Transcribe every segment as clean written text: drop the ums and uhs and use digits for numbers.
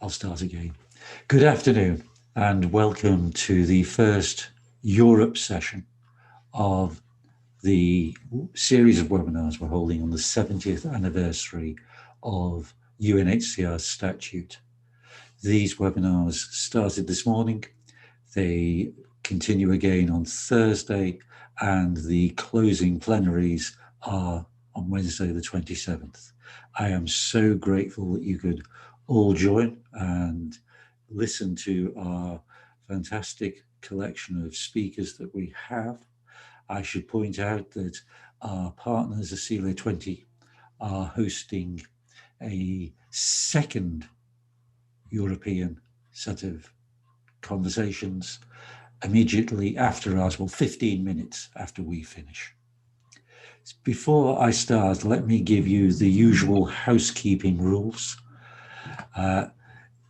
I'll start again. Good afternoon and welcome to the first Europe session of the series of webinars we're holding on the 70th anniversary of UNHCR Statute. These webinars started this morning. They continue again on Thursday, and the closing plenaries are on Wednesday the 27th. I am so grateful that you could all join and listen to our fantastic collection of speakers that we have. I should point out that our partners, Asile 20, are hosting a second European set of conversations immediately after ours, well, 15 minutes after we finish. Before I start, let me give you the usual housekeeping rules.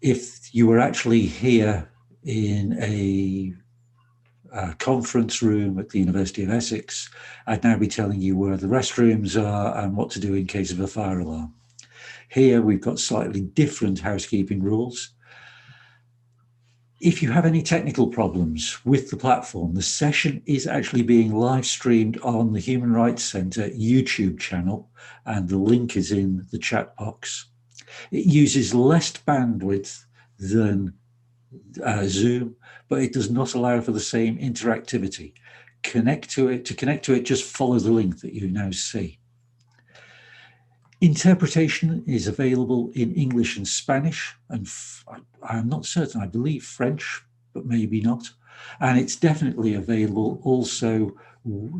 If you were actually here in a conference room at the University of Essex, I'd now be telling you where the restrooms are and what to do in case of a fire alarm. Here we've got slightly different housekeeping rules. If you have any technical problems with the platform, the session is actually being live streamed on the Human Rights Centre YouTube channel, and the link is in the chat box. It uses less bandwidth than Zoom, but it does not allow for the same interactivity. To connect to it, just follow the link that you now see. Interpretation is available in English and Spanish, and I'm not certain, I believe French, but maybe not. And it's definitely available also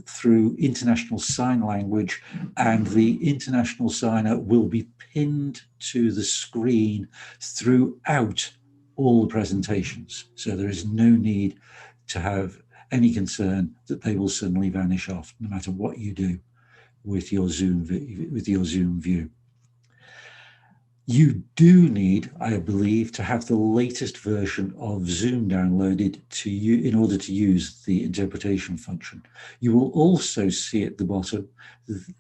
through International Sign Language, and the International Signer will be pinned to the screen throughout all the presentations. So there is no need to have any concern that they will suddenly vanish off, no matter what you do with your Zoom view. You do need, I believe, to have the latest version of Zoom downloaded to you in order to use the interpretation function. You will also see at the bottom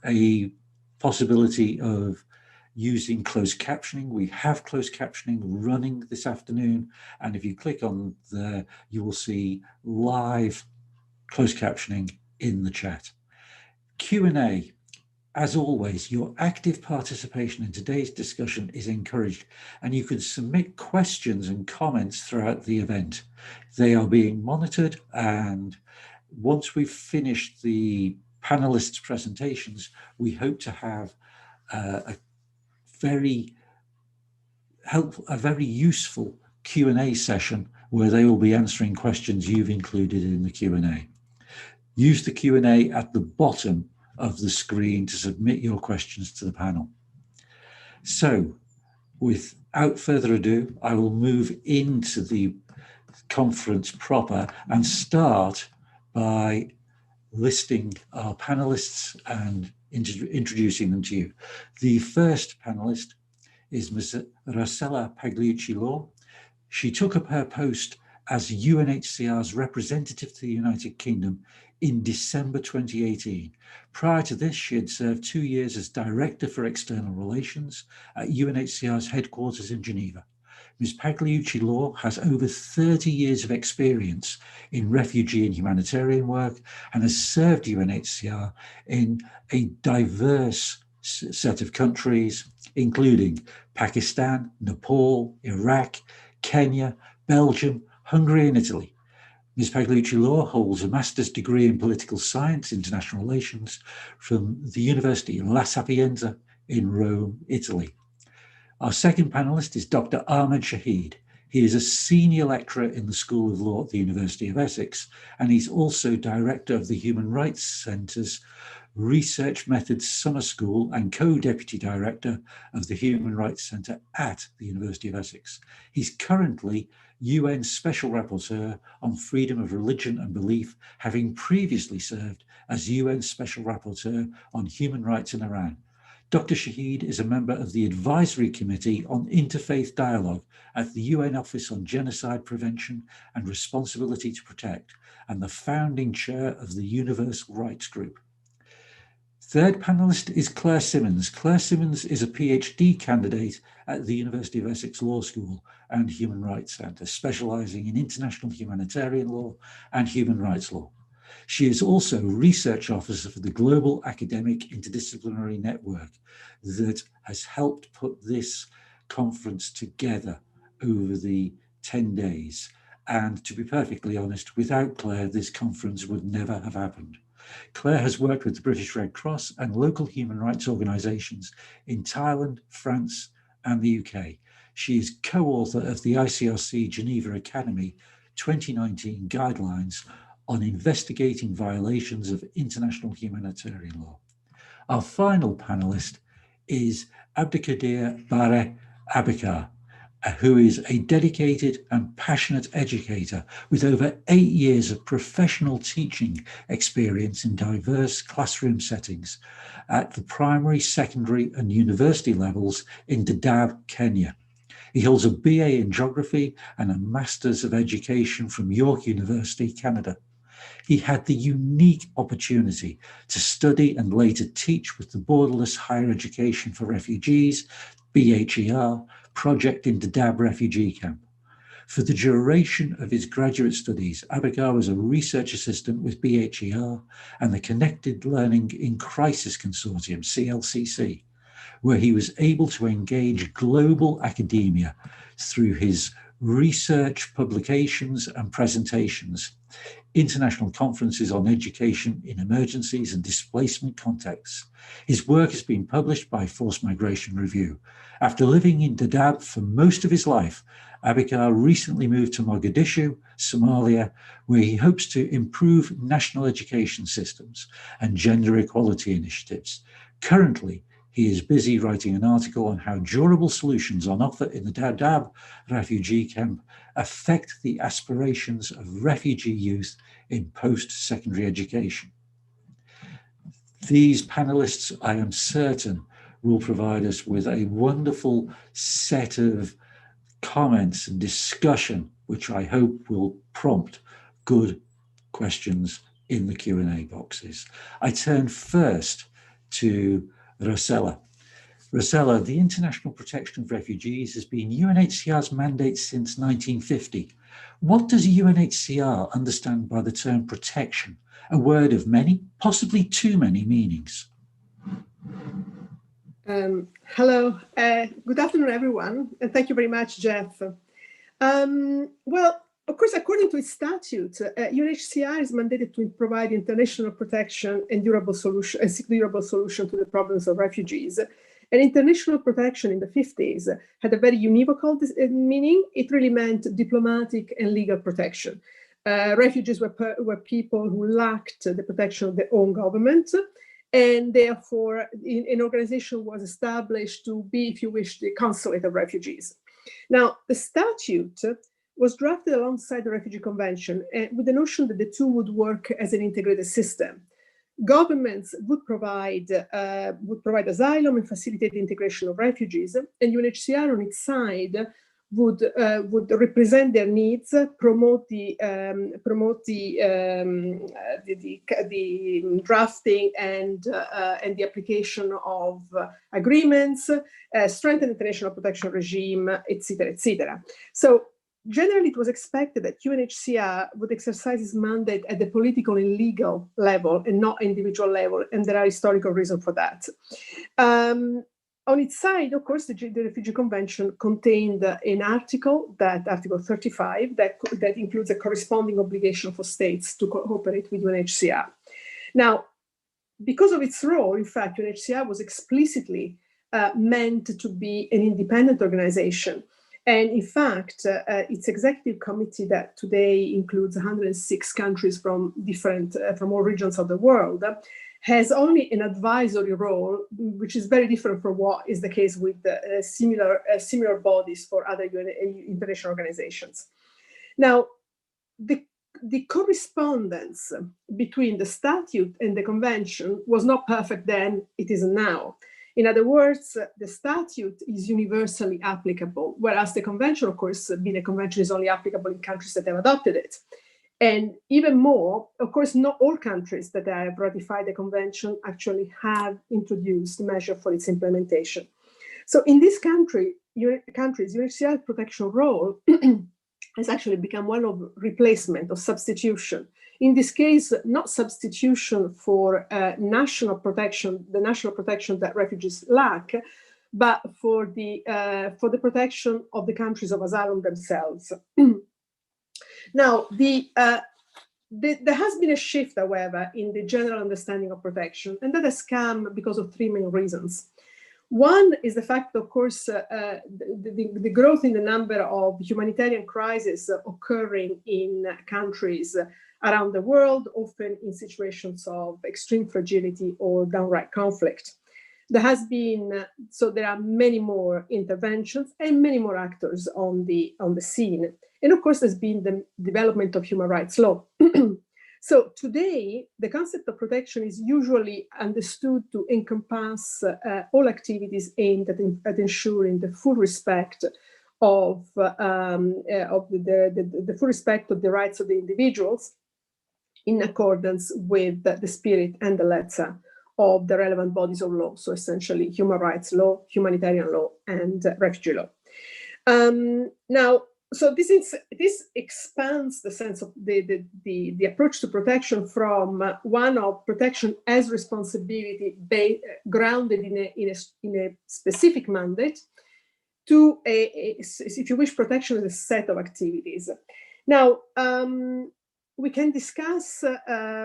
a possibility of using closed captioning. We have closed captioning running this afternoon, and if you click on there, you will see live closed captioning in the chat. Q&A. As always, your active participation in today's discussion is encouraged, and you can submit questions and comments throughout the event. They are being monitored, and once we've finished the panelists' presentations, we hope to have a very useful Q&A session where they will be answering questions you've included in the Q&A. Use the Q&A at the bottom of the screen to submit your questions to the panel. So, without further ado, I will move into the conference proper and start by listing our panelists and introducing them to you. The first panelist is Ms. Rossella Pagliuchi-Lor. She took up her post as UNHCR's representative to the United Kingdom in December 2018. Prior to this, she had served 2 years as Director for External Relations at UNHCR's headquarters in Geneva. Ms. Pagliuchi-Lor has over 30 years of experience in refugee and humanitarian work and has served UNHCR in a diverse set of countries, including Pakistan, Nepal, Iraq, Kenya, Belgium, Hungary, and Italy. Ms. Pagliuchi-Lor holds a master's degree in political science, international relations from the University La Sapienza in Rome, Italy. Our second panelist is Dr. Ahmed Shaheed. He is a senior lecturer in the School of Law at the University of Essex, and he's also director of the Human Rights Centre's Research Methods Summer School and co-deputy director of the Human Rights Centre at the University of Essex. He's currently UN Special Rapporteur on freedom of religion and belief, having previously served as UN Special Rapporteur on human rights in Iran. Dr. Shaheed is a member of the Advisory Committee on Interfaith Dialogue at the UN Office on Genocide Prevention and Responsibility to Protect, and the founding chair of the Universal Rights Group. Third panelist is Claire Simmons. Claire Simmons is a PhD candidate at the University of Essex Law School and Human Rights Centre, specialising in international humanitarian law and human rights law. She is also research officer for the Global Academic Interdisciplinary Network that has helped put this conference together over the 10 days. And to be perfectly honest, without Claire, this conference would never have happened. Claire has worked with the British Red Cross and local human rights organisations in Thailand, France, and the UK. She is co-author of the ICRC Geneva Academy 2019 guidelines on investigating violations of international humanitarian law. Our final panellist is Abdikadir Bare Abikar, who is a dedicated and passionate educator with over 8 years of professional teaching experience in diverse classroom settings at the primary, secondary and university levels in Dadaab, Kenya. He holds a BA in Geography and a Masters of Education from York University, Canada. He had the unique opportunity to study and later teach with the Borderless Higher Education for Refugees, BHER, project in Dadaab refugee camp. For the duration of his graduate studies, Abikar was a research assistant with BHER and the Connected Learning in Crisis Consortium, CLCC, where he was able to engage global academia through his research, publications and presentations, international conferences on education in emergencies and displacement contexts. His work has been published by Forced Migration Review. After living in Dadaab for most of his life, Abikar recently moved to Mogadishu, Somalia, where he hopes to improve national education systems and gender equality initiatives. Currently, he is busy writing an article on how durable solutions on offer in the Dadaab refugee camp affect the aspirations of refugee youth in post-secondary education. These panelists, I am certain, will provide us with a wonderful set of comments and discussion, which I hope will prompt good questions in the Q&A boxes. I turn first to Rossella. Rossella, the international protection of refugees has been UNHCR's mandate since 1950. What does UNHCR understand by the term protection? A word of many, possibly too many meanings. Hello, good afternoon, everyone, and thank you very much, Geoff. Well, of course, according to its statute, UNHCR is mandated to provide international protection and durable solution to the problems of refugees. And international protection in the 50s had a very univocal meaning. It really meant diplomatic and legal protection. Refugees were people who lacked the protection of their own government, and therefore an organization was established to be, if you wish, the consulate of refugees. Now, the statute was drafted alongside the Refugee Convention with the notion that the two would work as an integrated system. Governments would provide asylum and facilitate the integration of refugees, and UNHCR on its side would represent their needs, promote the drafting and the application of agreements, strengthen the international protection regime, etc., etc. So generally, it was expected that UNHCR would exercise its mandate at the political and legal level and not individual level, and there are historical reasons for that. On its side, of course, the Refugee Convention contained an article, Article 35, that includes a corresponding obligation for states to cooperate with UNHCR. Now, because of its role, in fact, UNHCR was explicitly meant to be an independent organization. And in fact, its executive committee that today includes 106 countries from all regions of the world, has only an advisory role, which is very different from what is the case with similar bodies for other international organizations. Now, the correspondence between the statute and the convention was not perfect then, it is now. In other words, the statute is universally applicable, whereas the convention, of course, being a convention, is only applicable in countries that have adopted it. And even more, of course, not all countries that have ratified the convention actually have introduced measures for its implementation. So in this countries, UNHCR protection role has actually become one of replacement or substitution. In this case, not substitution for national protection, the national protection that refugees lack, but for the protection of the countries of asylum themselves. Now, there has been a shift, however, in the general understanding of protection, and that has come because of three main reasons. One is the fact, of course, the growth in the number of humanitarian crises occurring in countries around the world, often in situations of extreme fragility or downright conflict. There has been, so there are many more interventions and many more actors on the scene. And of course, there's been the development of human rights law. So today, the concept of protection is usually understood to encompass all activities aimed at ensuring the full respect of the full respect of the rights of the individuals in accordance with the spirit and the letter of the relevant bodies of law. So essentially, human rights law, humanitarian law, and refugee law. Now, so this expands the sense of the approach to protection from one of protection as responsibility grounded in a specific mandate to if you wish, protection as a set of activities. Now, we can discuss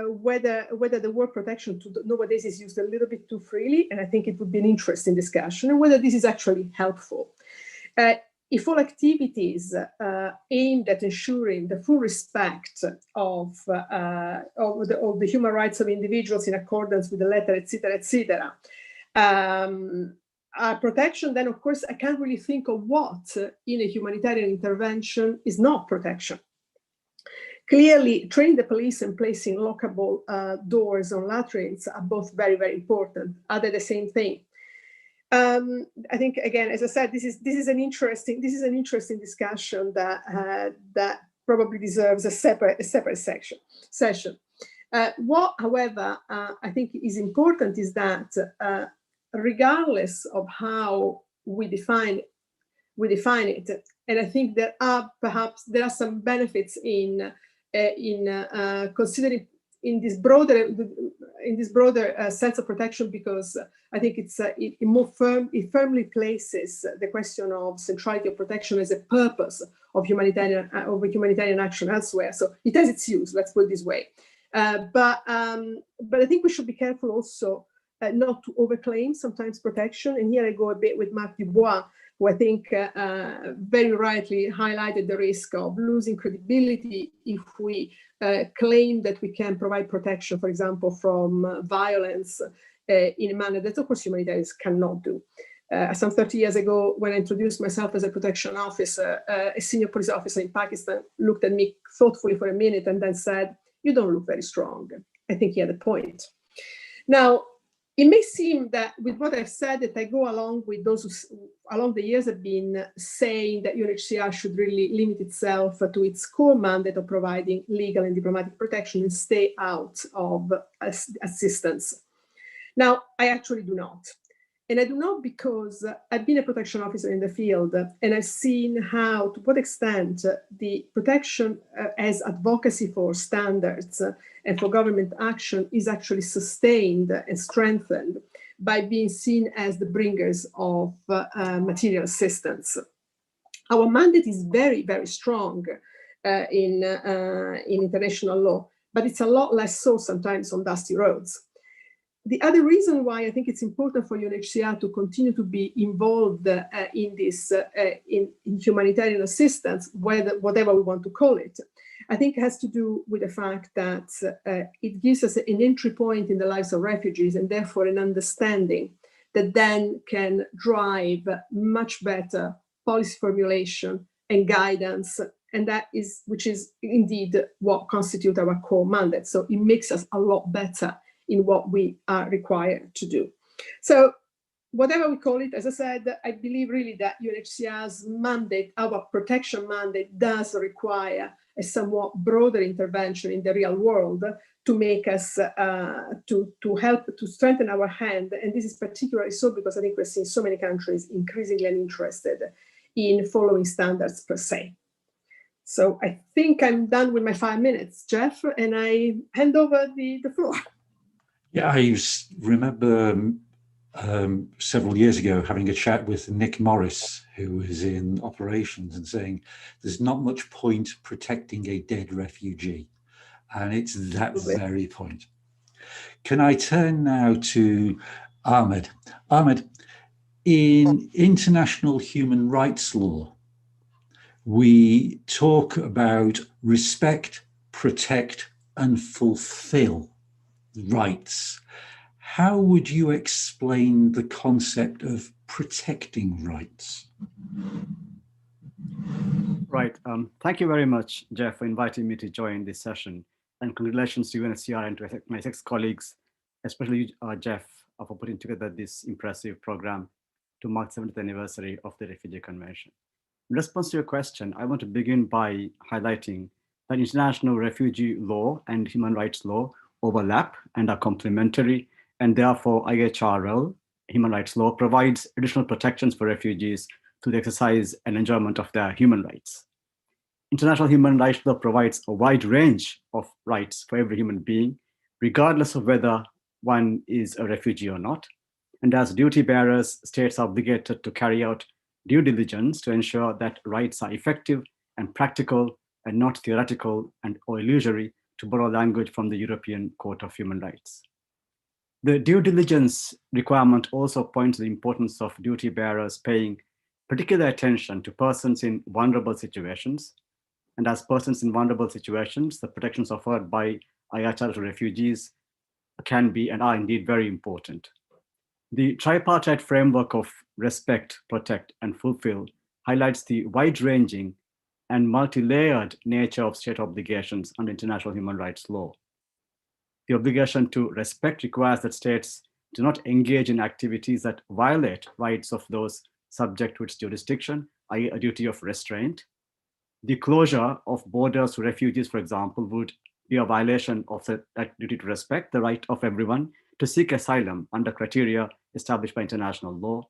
whether the word protection nowadays is used a little bit too freely, and I think it would be an interesting discussion, and whether this is actually helpful. If all activities aimed at ensuring the full respect of the human rights of individuals in accordance with the letter, etc., protection, then of course I can't really think of what in a humanitarian intervention is not protection. Clearly, training the police and placing lockable doors on latrines are both very, very important. Are they the same thing? I think, again, as I said, this is an interesting discussion that probably deserves a separate session. What, however, I think is important is that regardless of how we define it, and I think there are some benefits in considering in this broader sense of protection, because I think it firmly places the question of centrality of protection as a purpose of humanitarian action elsewhere. So it has its use. Let's put it this way. But I think we should be careful also not to overclaim sometimes protection. And here I go a bit with Marc Dubois, who I think very rightly highlighted the risk of losing credibility if we claim that we can provide protection, for example, from violence in a manner that, of course, humanitarians cannot do. Some 30 years ago, when I introduced myself as a protection officer, a senior police officer in Pakistan looked at me thoughtfully for a minute and then said, "You don't look very strong." I think he had a point. Now, it may seem that with what I've said that I go along with those who along the years have been saying that UNHCR should really limit itself to its core mandate of providing legal and diplomatic protection and stay out of assistance. Now, I actually do not. And I do not because I've been a protection officer in the field, and I've seen how, to what extent, the protection as advocacy for standards and for government action is actually sustained and strengthened by being seen as the bringers of material assistance. Our mandate is very, very strong in international law, but it's a lot less so sometimes on dusty roads. The other reason why I think it's important for UNHCR to continue to be involved in this in humanitarian assistance, whatever we want to call it, I think it has to do with the fact that it gives us an entry point in the lives of refugees, and therefore an understanding that then can drive much better policy formulation and guidance, and which is indeed what constitutes our core mandate. So it makes us a lot better in what we are required to do. So whatever we call it, as I said, I believe really that UNHCR's mandate, our protection mandate, does require a somewhat broader intervention in the real world to make us, to help to strengthen our hand. And this is particularly so because I think we're seeing so many countries increasingly uninterested in following standards per se. So I think I'm done with my 5 minutes, Geoff, and I hand over the floor. Yeah, I remember several years ago having a chat with Nick Morris, who was in operations, and saying there's not much point protecting a dead refugee. And it's that very point. Can I turn now to Ahmed? Ahmed, in international human rights law, we talk about respect, protect, and fulfill rights. How would you explain the concept of protecting rights? Right. Thank you very much, Geoff, for inviting me to join this session. And congratulations to UNHCR and to my 6 colleagues, especially Geoff, for putting together this impressive program to mark the 70th anniversary of the Refugee Convention. In response to your question, I want to begin by highlighting that international refugee law and human rights law overlap and are complementary, and therefore IHRL, human rights law, provides additional protections for refugees through the exercise and enjoyment of their human rights. International human rights law provides a wide range of rights for every human being, regardless of whether one is a refugee or not. And as duty bearers, states are obligated to carry out due diligence to ensure that rights are effective and practical and not theoretical and or illusory, to borrow language from the European Court of Human Rights. The due diligence requirement also points to the importance of duty bearers paying particular attention to persons in vulnerable situations. And as persons in vulnerable situations, the protections offered by IHRL to refugees can be and are indeed very important. The tripartite framework of respect, protect, and fulfill highlights the wide-ranging and multi-layered nature of state obligations under international human rights law. The obligation to respect requires that states do not engage in activities that violate rights of those subject to its jurisdiction, i.e. a duty of restraint. The closure of borders to refugees, for example, would be a violation of that duty to respect the right of everyone to seek asylum under criteria established by international law,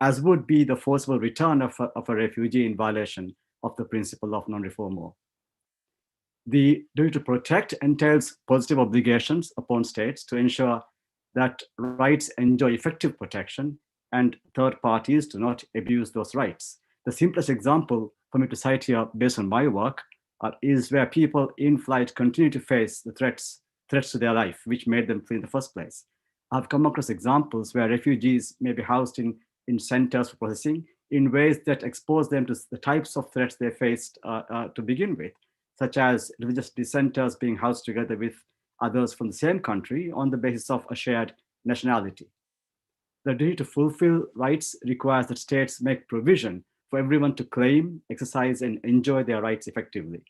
as would be the forcible return of a refugee in violation of the principle of non-refoulement. The duty to protect entails positive obligations upon states to ensure that rights enjoy effective protection and third parties do not abuse those rights. The simplest example for me to cite here, based on my work, is where people in flight continue to face the threats to their life, which made them flee in the first place. I've come across examples where refugees may be housed in centers for processing in ways that expose them to the types of threats they faced to begin with, such as religious dissenters being housed together with others from the same country on the basis of a shared nationality. The duty to fulfill rights requires that states make provision for everyone to claim, exercise, and enjoy their rights effectively.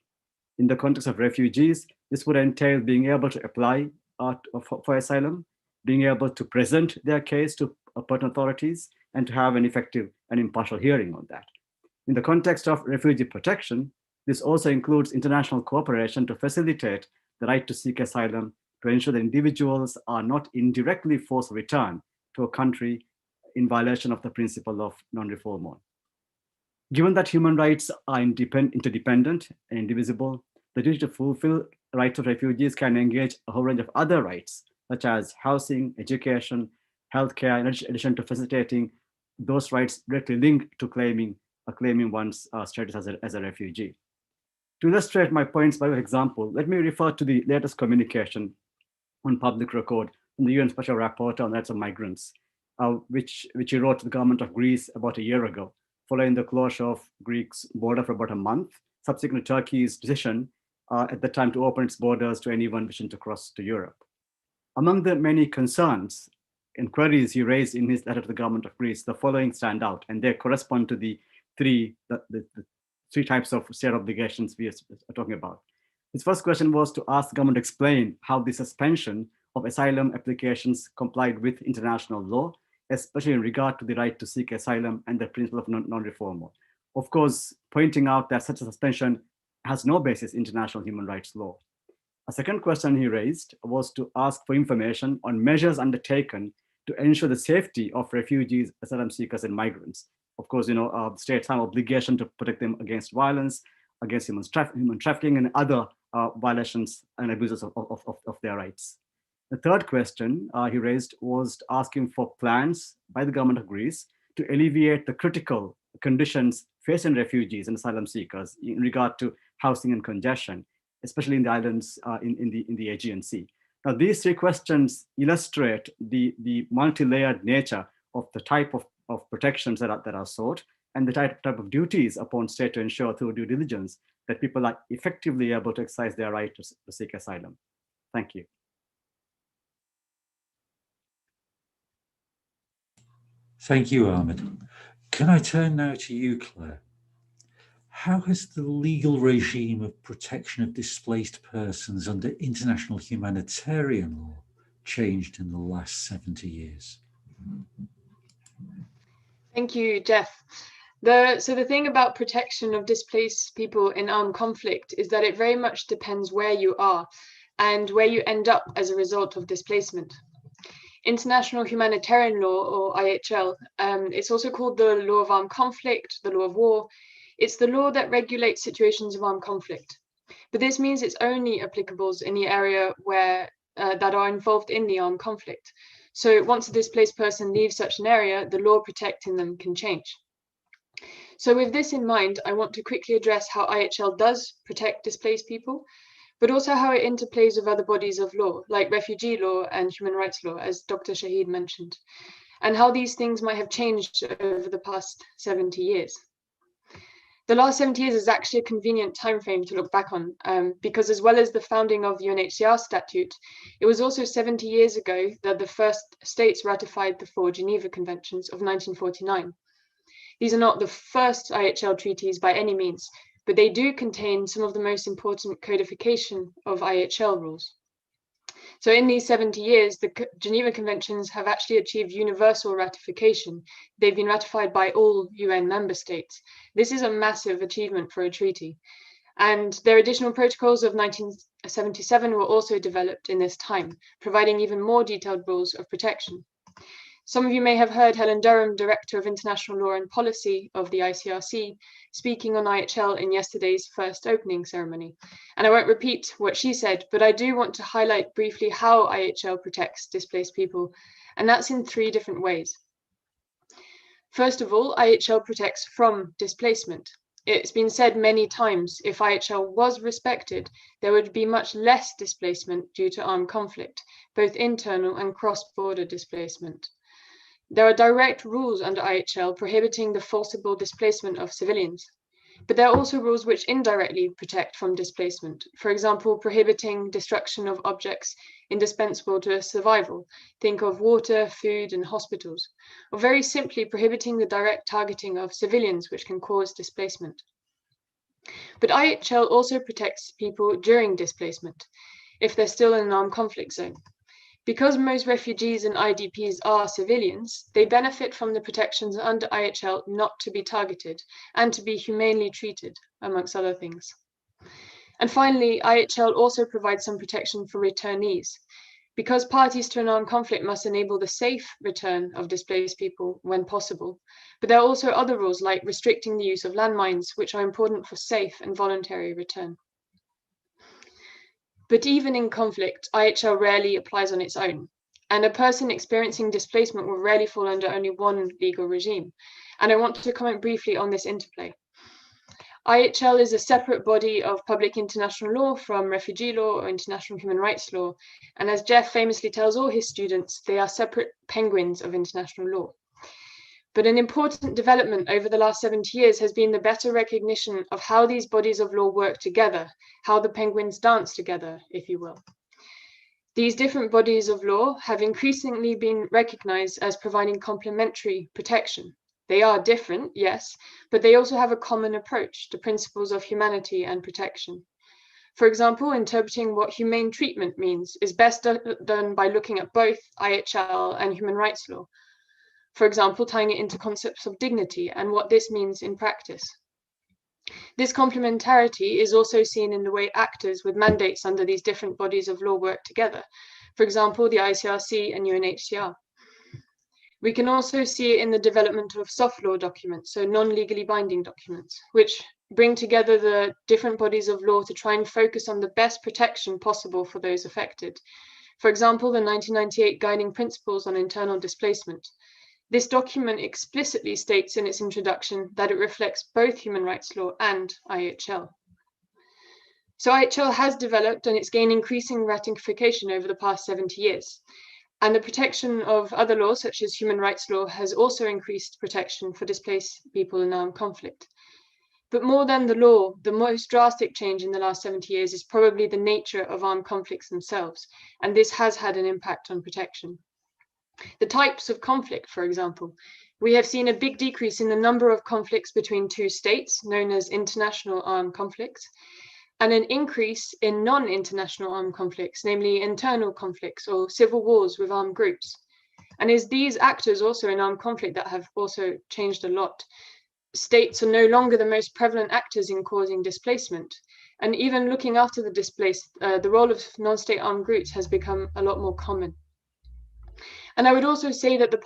In the context of refugees, this would entail being able to apply for asylum, being able to present their case to pertinent authorities, and to have an effective and impartial hearing on that. In the context of refugee protection, this also includes international cooperation to facilitate the right to seek asylum, to ensure that individuals are not indirectly forced to return to a country in violation of the principle of non-refoulement. Given that human rights are interdependent and indivisible, the duty to fulfill rights of refugees can engage a whole range of other rights, such as housing, education, healthcare, in addition to facilitating those rights directly linked to claiming one's status as a refugee. To illustrate my points by example, let me refer to the latest communication on public record from the UN Special Rapporteur on rights of migrants, which he wrote to the government of Greece about a year ago, following the closure of Greece's border for about a month, subsequent to Turkey's decision at the time to open its borders to anyone wishing to cross to Europe. Among the many concerns and queries he raised in his letter to the government of Greece, the following stand out, and they correspond to the three types of state obligations we are talking about. His first question was to ask the government to explain how the suspension of asylum applications complied with international law, especially in regard to the right to seek asylum and the principle of non-refoulement. Of course, pointing out that such a suspension has no basis in international human rights law. A second question he raised was to ask for information on measures undertaken to ensure the safety of refugees, asylum seekers, and migrants. Of course, states have obligation to protect them against violence, against human trafficking, and other violations and abuses of their rights. The third question he raised was asking for plans by the government of Greece to alleviate the critical conditions facing refugees and asylum seekers in regard to housing and congestion, especially in the islands in the Aegean Sea. Now, these three questions illustrate the multi-layered nature of the type of protections that are sought, and the type of duties upon state to ensure through due diligence that people are effectively able to exercise their right to seek asylum. Thank you. Thank you, Ahmed. Can I turn now to you, Claire? How has the legal regime of protection of displaced persons under international humanitarian law changed in the last 70 years? Thank you, Geoff. So the thing about protection of displaced people in armed conflict is that it very much depends where you are and where you end up as a result of displacement. International Humanitarian Law, or IHL, it's also called the law of armed conflict, the law of war. It's the law that regulates situations of armed conflict. But this means it's only applicable in the area where that are involved in the armed conflict. So once a displaced person leaves such an area, the law protecting them can change. So with this in mind, I want to quickly address how IHL does protect displaced people, but also how it interplays with other bodies of law, like refugee law and human rights law, as Dr. Shaheed mentioned, and how these things might have changed over the past 70 years. The last 70 years is actually a convenient time frame to look back on, because as well as the founding of the UNHCR Statute, it was also 70 years ago that the first states ratified the 4 Geneva Conventions of 1949. These are not the first IHL treaties by any means, but they do contain some of the most important codification of IHL rules. So in these 70 years, the Geneva Conventions have actually achieved universal ratification. They've been ratified by all UN member states. This is a massive achievement for a treaty. And their additional protocols of 1977 were also developed in this time, providing even more detailed rules of protection. Some of you may have heard Helen Durham, Director of International Law and Policy of the ICRC, speaking on IHL in yesterday's first opening ceremony. And I won't repeat what she said, but I do want to highlight briefly how IHL protects displaced people, and that's in 3 different ways. First of all, IHL protects from displacement. It's been said many times, if IHL was respected, there would be much less displacement due to armed conflict, both internal and cross-border displacement. There are direct rules under IHL prohibiting the forcible displacement of civilians, but there are also rules which indirectly protect from displacement. For example, prohibiting destruction of objects indispensable to survival. Think of water, food, and hospitals. Or very simply, prohibiting the direct targeting of civilians, which can cause displacement. But IHL also protects people during displacement, if they're still in an armed conflict zone. Because most refugees and IDPs are civilians, they benefit from the protections under IHL not to be targeted and to be humanely treated, amongst other things. And finally, IHL also provides some protection for returnees. Because parties to an armed conflict must enable the safe return of displaced people when possible. But there are also other rules like restricting the use of landmines, which are important for safe and voluntary return. But even in conflict, IHL rarely applies on its own, and a person experiencing displacement will rarely fall under only one legal regime. And I want to comment briefly on this interplay. IHL is a separate body of public international law from refugee law or international human rights law, and as Geoff famously tells all his students, they are separate penguins of international law. But an important development over the last 70 years has been the better recognition of how these bodies of law work together, how the penguins dance together, if you will. These different bodies of law have increasingly been recognized as providing complementary protection. They are different, yes, but they also have a common approach to principles of humanity and protection. For example, interpreting what humane treatment means is best done by looking at both IHL and human rights law. For example, tying it into concepts of dignity and what this means in practice. This complementarity is also seen in the way actors with mandates under these different bodies of law work together. For example, the ICRC and UNHCR. We can also see it in the development of soft law documents, so non-legally binding documents, which bring together the different bodies of law to try and focus on the best protection possible for those affected. For example, the 1998 Guiding Principles on Internal Displacement. This document explicitly states in its introduction that it reflects both human rights law and IHL. So IHL has developed and it's gained increasing ratification over the past 70 years. And the protection of other laws, such as human rights law, has also increased protection for displaced people in armed conflict. But more than the law, the most drastic change in the last 70 years is probably the nature of armed conflicts themselves, and this has had an impact on protection. The types of conflict, for example, we have seen a big decrease in the number of conflicts between two states, known as international armed conflicts, and an increase in non-international armed conflicts, namely internal conflicts or civil wars with armed groups. And it's these actors also in armed conflict that have also changed a lot. States are no longer the most prevalent actors in causing displacement. And even looking after the displaced, the role of non-state armed groups has become a lot more common. And I would also say that the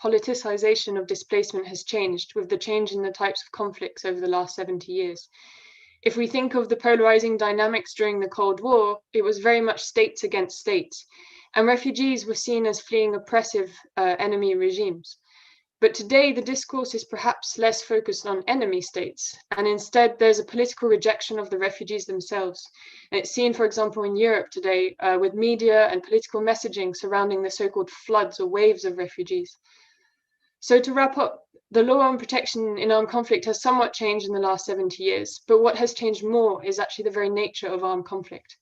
politicization of displacement has changed with the change in the types of conflicts over the last 70 years. If we think of the polarizing dynamics during the Cold War, it was very much states against states, and refugees were seen as fleeing oppressive enemy regimes. But today, the discourse is perhaps less focused on enemy states, and instead there's a political rejection of the refugees themselves. And it's seen, for example, in Europe today with media and political messaging surrounding the so-called floods or waves of refugees. So to wrap up, the law on protection in armed conflict has somewhat changed in the last 70 years, but what has changed more is actually the very nature of armed conflict.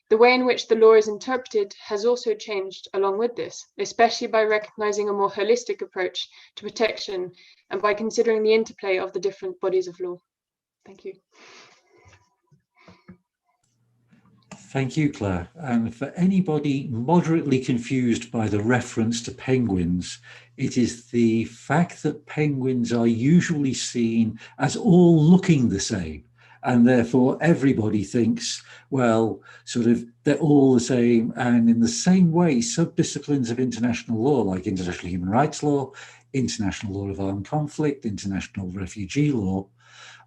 The way in which the law is interpreted has also changed along with this, especially by recognizing a more holistic approach to protection and by considering the interplay of the different bodies of law. Thank you. Thank you, Claire. And for anybody moderately confused by the reference to penguins, it is the fact that penguins are usually seen as all looking the same. And therefore, everybody thinks, well, sort of, they're all the same. And in the same way, subdisciplines of international law, like international human rights law, international law of armed conflict, international refugee law,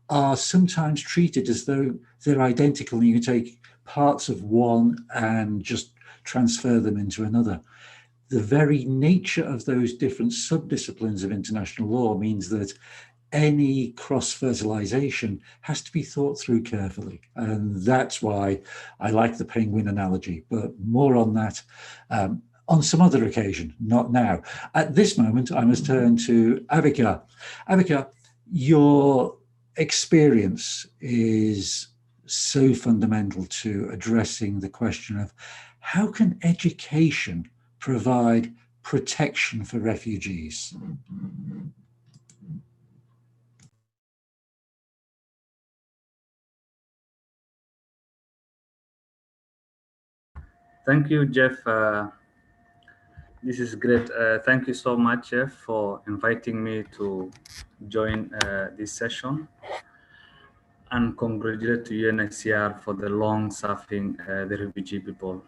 are sometimes treated as though they're identical and you can take parts of one and just transfer them into another. The very nature of those different subdisciplines of international law means that any cross-fertilization has to be thought through carefully. And that's why I like the penguin analogy, but more on that on some other occasion, not now. At this moment, I must turn to Abikar. Abikar, your experience is so fundamental to addressing the question of how can education provide protection for refugees? Thank you, Geoff. This is great. Thank you so much, Geoff, for inviting me to join this session. And congratulate to UNHCR for the long-serving the refugee people.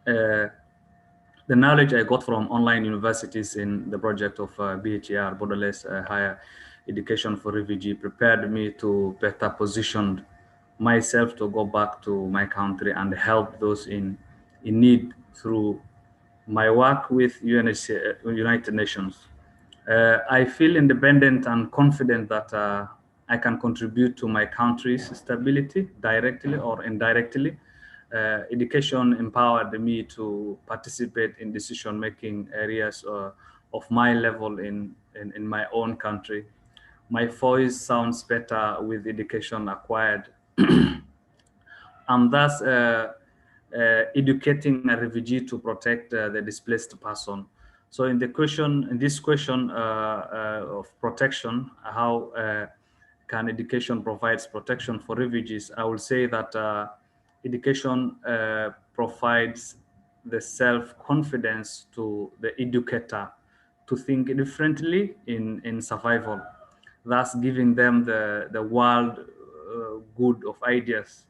The knowledge I got from online universities in the project of BHR, Borderless Higher Education for Refugee, prepared me to better position myself to go back to my country and help those in need through my work with UNHCR, United Nations. I feel independent and confident that I can contribute to my country's stability directly or indirectly. Education empowered me to participate in decision-making areas of my level in my own country. My voice sounds better with education acquired. And thus educating a refugee to protect the displaced person. So in this question of protection, how can education provides protection for refugees? I will say that education provides the self-confidence to the educator to think differently in survival. thus giving them the world good of ideas.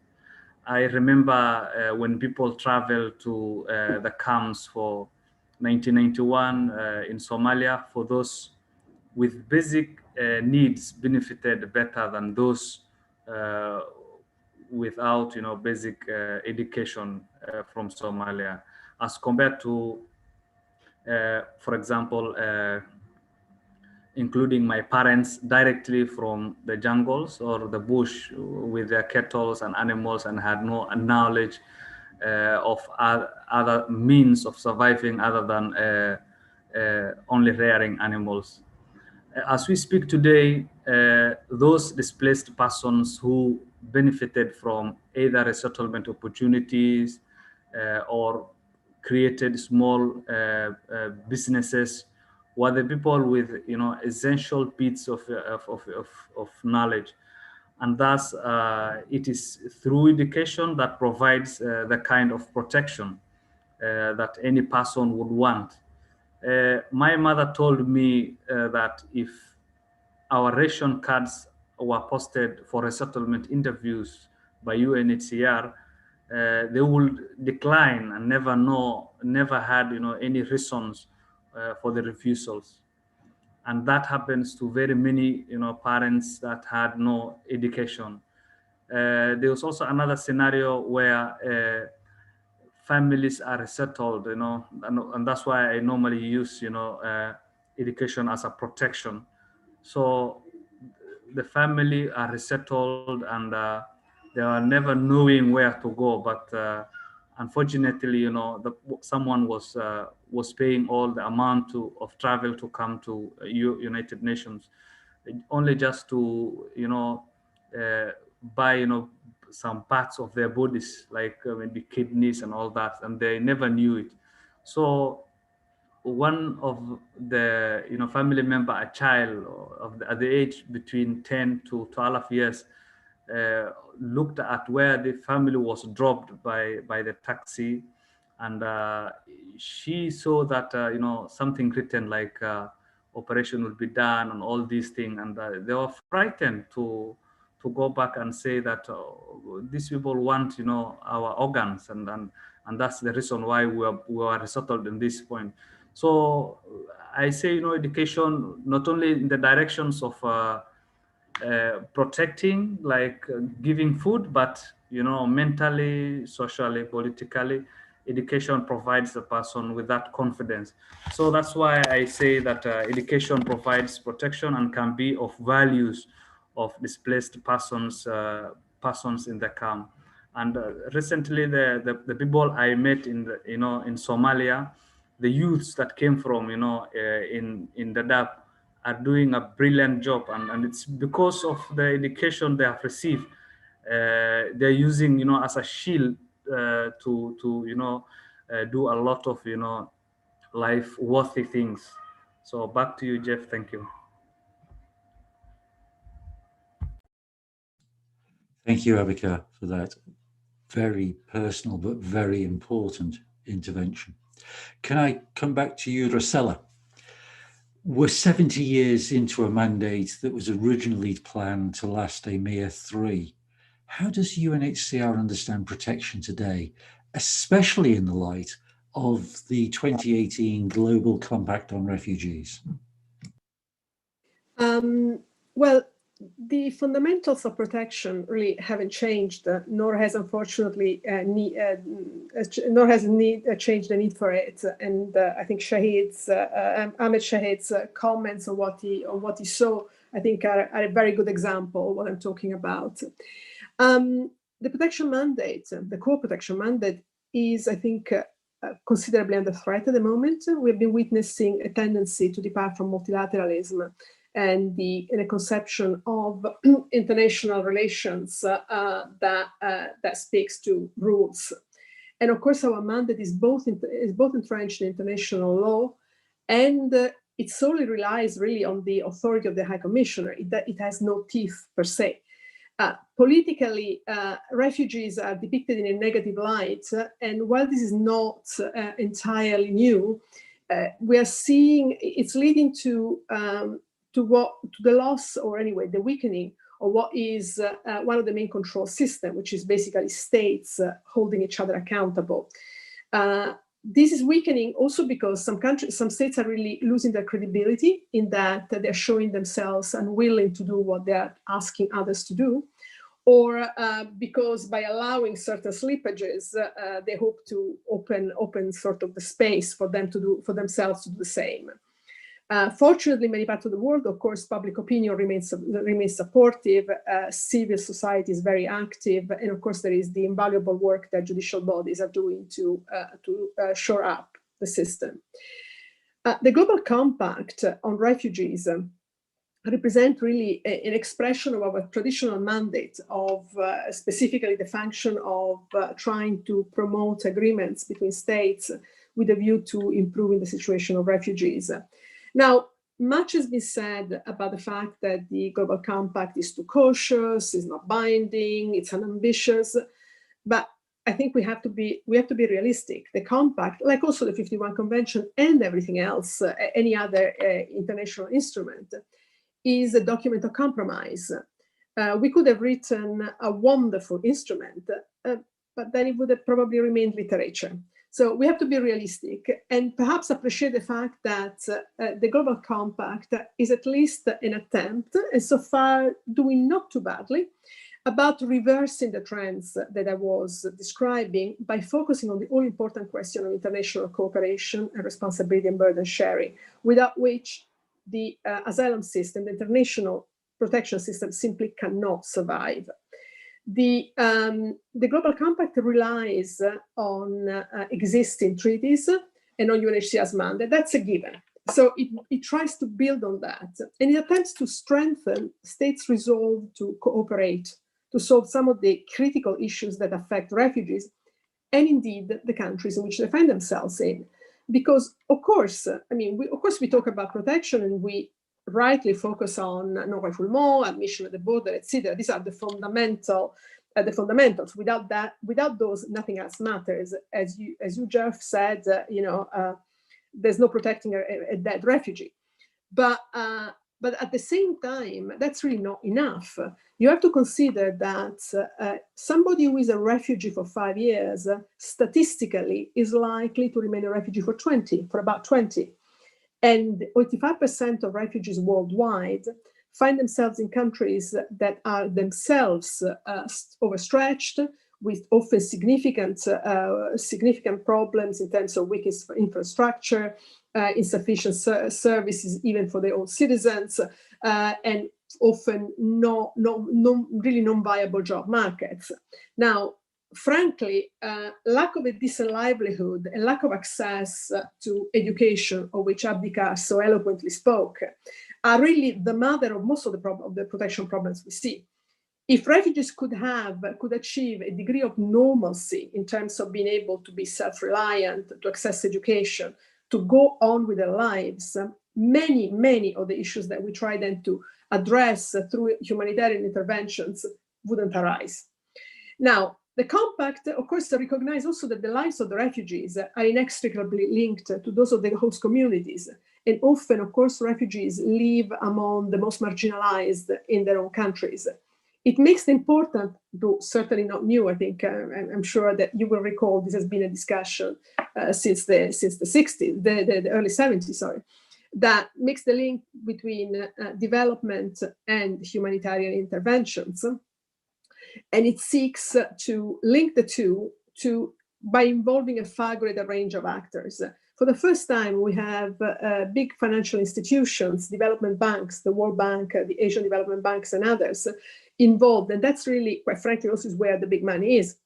I remember when people traveled to the camps for 1991 in Somalia, for those with basic needs benefited better than those without, basic education from Somalia, as compared to, for example, including my parents directly from the jungles or the bush with their cattle and animals, and had no knowledge of other means of surviving other than only rearing animals. As we speak today, those displaced persons who benefited from either resettlement opportunities or created small businesses were the people with, essential bits of knowledge. And thus, it is through education that provides the kind of protection that any person would want. My mother told me that if our ration cards were posted for resettlement interviews by UNHCR, they would decline and never had any reasons for the refusals. And that happens to very many parents that had no education. There was also another scenario where families are resettled, and that's why I normally use education as a protection. So the family are resettled, and they are never knowing where to go. But unfortunately, someone was paying all the amount of travel to come to United Nations, only just to buy some parts of their bodies, like maybe kidneys and all that, and they never knew it. So one of the family member, a child at the age between 10 to 12 years, looked at where the family was dropped by the taxi, and she saw that something written like operation will be done and all these things, and they were frightened to go back and say that these people want our organs, and that's the reason why we were resettled in this point. So I say education not only in the directions of protecting, like giving food, but mentally, socially, politically, education provides the person with that confidence. So that's why I say that education provides protection and can be of values of displaced persons in the camp. And recently, the people I met in in Somalia, the youths that came from in Dadaab, are doing a brilliant job, and it's because of the education they have received. They're using as a shield to do a lot of life worthy things. So back to you, Geoff. Thank you. Thank you, Abikar, for that very personal but very important intervention. Can I come back to you, Rossella? We're 70 years into a mandate that was originally planned to last a mere 3. How does UNHCR understand protection today, especially in the light of the 2018 Global Compact on Refugees? Well, the fundamentals of protection really haven't changed, nor has unfortunately changed the need for it. And I think Ahmed Shaheed's comments on what he saw, I think, are a very good example of what I'm talking about. The protection mandate, the core protection mandate, is, I think, considerably under threat at the moment. We've been witnessing a tendency to depart from multilateralism and the conception of international relations that speaks to rules. And of course, our mandate is both entrenched in international law, and it solely relies really on the authority of the High Commissioner. It has no teeth per se. Politically, refugees are depicted in a negative light, and while this is not entirely new, we are seeing it's leading to the loss, or anyway, the weakening of what is one of the main control systems, which is basically states holding each other accountable. This is weakening also because some states are really losing their credibility in that they're showing themselves unwilling to do what they're asking others to do, or because by allowing certain slippages, they hope to open sort of the space for themselves to do the same. Fortunately, in many parts of the world, of course, public opinion remains supportive. Civil society is very active, and of course, there is the invaluable work that judicial bodies are doing to shore up the system. The Global Compact on refugees represent really an expression of our traditional mandate of specifically the function of trying to promote agreements between states with a view to improving the situation of refugees. Now, much has been said about the fact that the Global Compact is too cautious, is not binding, it's unambitious, but I think we have to be realistic. The Compact, like also the 51 Convention and everything else, any other international instrument, is a document of compromise. We could have written a wonderful instrument, but then it would have probably remained literature. So we have to be realistic and perhaps appreciate the fact that the Global Compact is at least an attempt, and so far doing not too badly, about reversing the trends that I was describing by focusing on the all-important question of international cooperation and responsibility and burden sharing, without which the asylum system, the international protection system, simply cannot survive. The Global Compact relies on existing treaties and on UNHCR's mandate. That's a given. So it tries to build on that, and it attempts to strengthen states' resolve to cooperate to solve some of the critical issues that affect refugees and indeed the countries in which they find themselves in. Because of course, we talk about protection and we rightly focus on non-refoulement, admission at the border, etc. These are the fundamentals. Without those, nothing else matters. As you Geoff said, there's no protecting a dead refugee. But at the same time, that's really not enough. You have to consider that somebody who is a refugee for 5 years, statistically, is likely to remain a refugee for about 20. And 85% of refugees worldwide find themselves in countries that are themselves overstretched, with often significant problems in terms of weak infrastructure, insufficient services even for their own citizens, and often really non-viable job markets. Now, frankly, lack of a decent livelihood and lack of access to education, of which Abikar so eloquently spoke, are really the mother of most of the protection problems we see. If refugees could achieve a degree of normalcy in terms of being able to be self-reliant, to access education, to go on with their lives, many of the issues that we try then to address through humanitarian interventions wouldn't arise. Now, the Compact, of course, recognizes also that the lives of the refugees are inextricably linked to those of the host communities. And often, of course, refugees live among the most marginalized in their own countries. It makes it important, though certainly not new, I think, I'm sure that you will recall this has been a discussion since the 60s, the early 70s, sorry, that makes the link between development and humanitarian interventions. And it seeks to link the two by involving a far greater range of actors. For the first time, we have big financial institutions, development banks, the World Bank, the Asian Development Banks, and others involved. And that's really, quite frankly, also is where the big money is.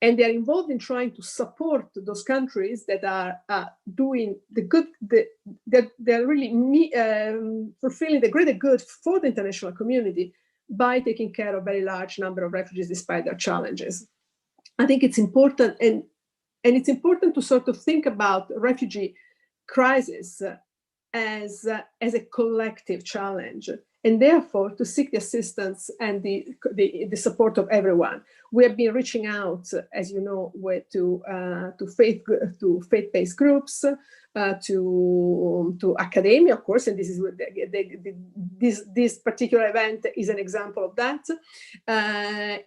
And they're involved in trying to support those countries that are doing the good, they're really fulfilling the greater good for the international community by taking care of a very large number of refugees despite their challenges. I think it's important, and it's important to sort of think about refugee crisis as a collective challenge, and therefore to seek the assistance and the support of everyone. We have been reaching out, as you know, to faith-based groups, to academia, of course, and this is what this particular event is an example of that.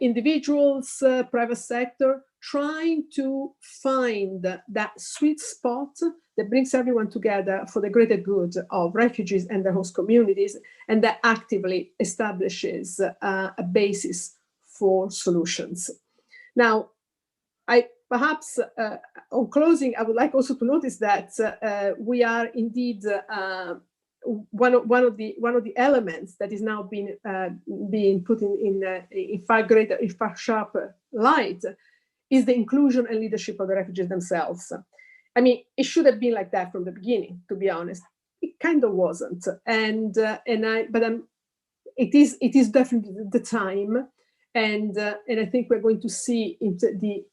Individuals, private sector, trying to find that sweet spot that brings everyone together for the greater good of refugees and their host communities, and that actively establishes a basis for solutions. Now, perhaps on closing, I would like also to notice that we are indeed one of the elements that is now being put in far sharper light is the inclusion and leadership of the refugees themselves. I mean, it should have been like that from the beginning, to be honest. It kind of wasn't, it is definitely the time. And I think we're going to see the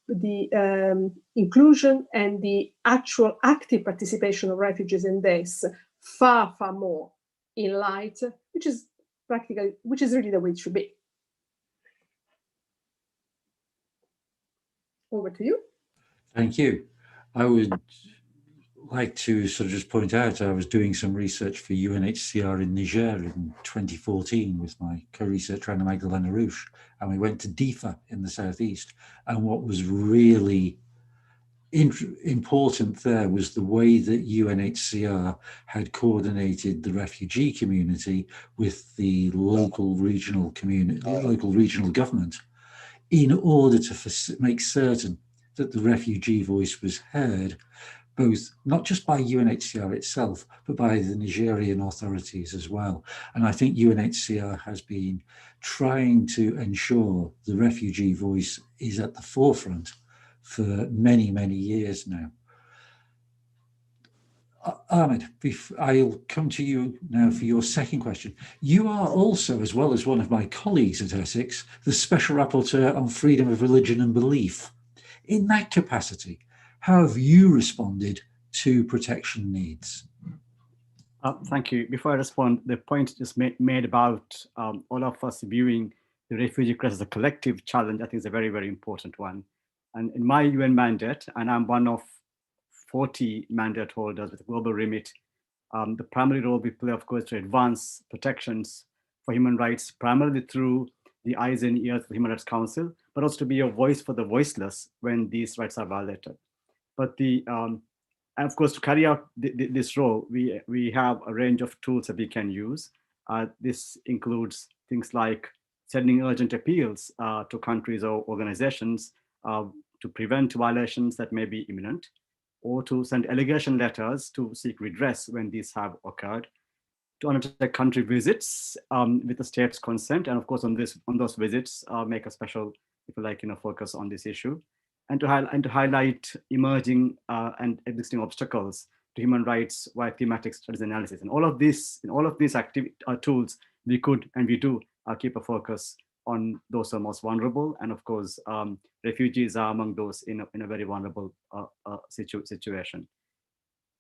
inclusion and the actual active participation of refugees in this far more in light, which is really the way it should be. Over to you. Thank you. I would like to sort of just point out I was doing some research for UNHCR in Niger in 2014 with my co-researcher Anna Magdalena Rouche, and we went to Difa in the southeast. And what was really important there was the way that UNHCR had coordinated the refugee community with the local regional government in order to make certain that the refugee voice was heard, both not just by UNHCR itself, but by the Nigerian authorities as well. And I think UNHCR has been trying to ensure the refugee voice is at the forefront for many, many years now. Ahmed, I'll come to you now for your second question. You are also, as well as one of my colleagues at Essex, the Special Rapporteur on Freedom of Religion and Belief. In that capacity, how have you responded to protection needs? Thank you. Before I respond, the point just made about all of us viewing the refugee crisis as a collective challenge, I think is a very, very important one. And in my UN mandate, and I'm one of 40 mandate holders with a global remit, the primary role we play, of course, to advance protections for human rights, primarily through the eyes and ears of the Human Rights Council, but also to be a voice for the voiceless when these rights are violated. But and of course, to carry out this role, we have a range of tools that we can use. This includes things like sending urgent appeals to countries or organizations to prevent violations that may be imminent, or to send allegation letters to seek redress when these have occurred, to undertake country visits with the state's consent, and of course on those visits make a special, if you like, focus on this issue, and to highlight emerging and existing obstacles to human rights via thematic studies analysis. And all of these tools, we could and we do keep a focus on those who are most vulnerable, and of course refugees are among those in a very vulnerable situation.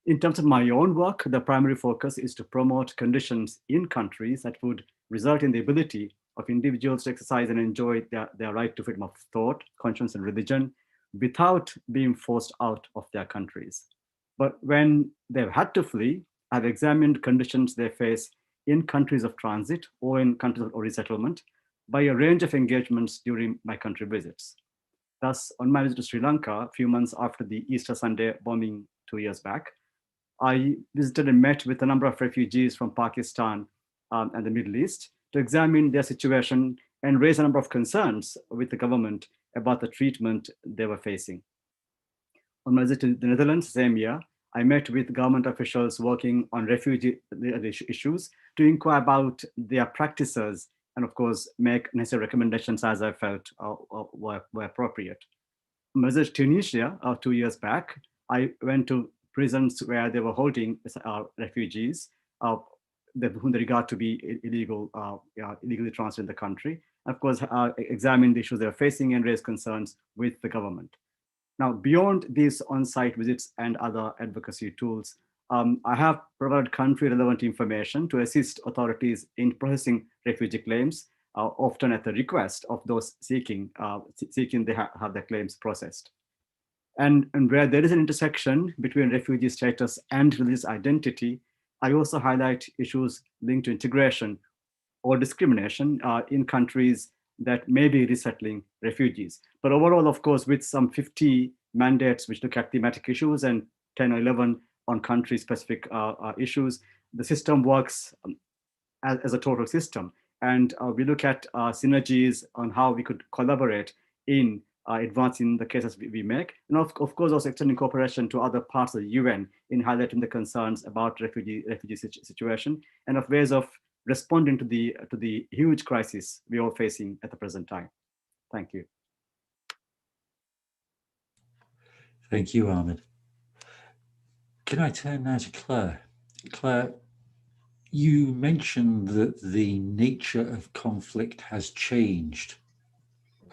In terms of my own work, the primary focus is to promote conditions in countries that would result in the ability of individuals to exercise and enjoy their right to freedom of thought, conscience, and religion without being forced out of their countries. But when they've had to flee, I've examined conditions they face in countries of transit or in countries of resettlement by a range of engagements during my country visits. Thus, on my visit to Sri Lanka, a few months after the Easter Sunday bombing 2 years back, I visited and met with a number of refugees from Pakistan and the Middle East to examine their situation and raise a number of concerns with the government about the treatment they were facing. On my visit to the Netherlands, same year, I met with government officials working on refugee issues to inquire about their practices and, of course, make necessary recommendations as I felt were appropriate. On my visit to Tunisia 2 years back, I went to prisons where they were holding refugees whom they regard to be illegally transferred in the country. Of course, examine the issues they're facing and raise concerns with the government. Now, beyond these on-site visits and other advocacy tools, I have provided country-relevant information to assist authorities in processing refugee claims, often at the request of those seeking they have their claims processed. And where there is an intersection between refugee status and religious identity, I also highlight issues linked to integration or discrimination in countries that may be resettling refugees. But overall, of course, with some 50 mandates which look at thematic issues and 10 or 11 on country-specific issues, the system works as a total system. And we look at synergies on how we could collaborate in advancing the cases we make. And of course, also extending cooperation to other parts of the UN in highlighting the concerns about refugee situation and of ways of responding to the huge crisis we are facing at the present time. Thank you. Thank you, Ahmed. Can I turn now to Claire? Claire, you mentioned that the nature of conflict has changed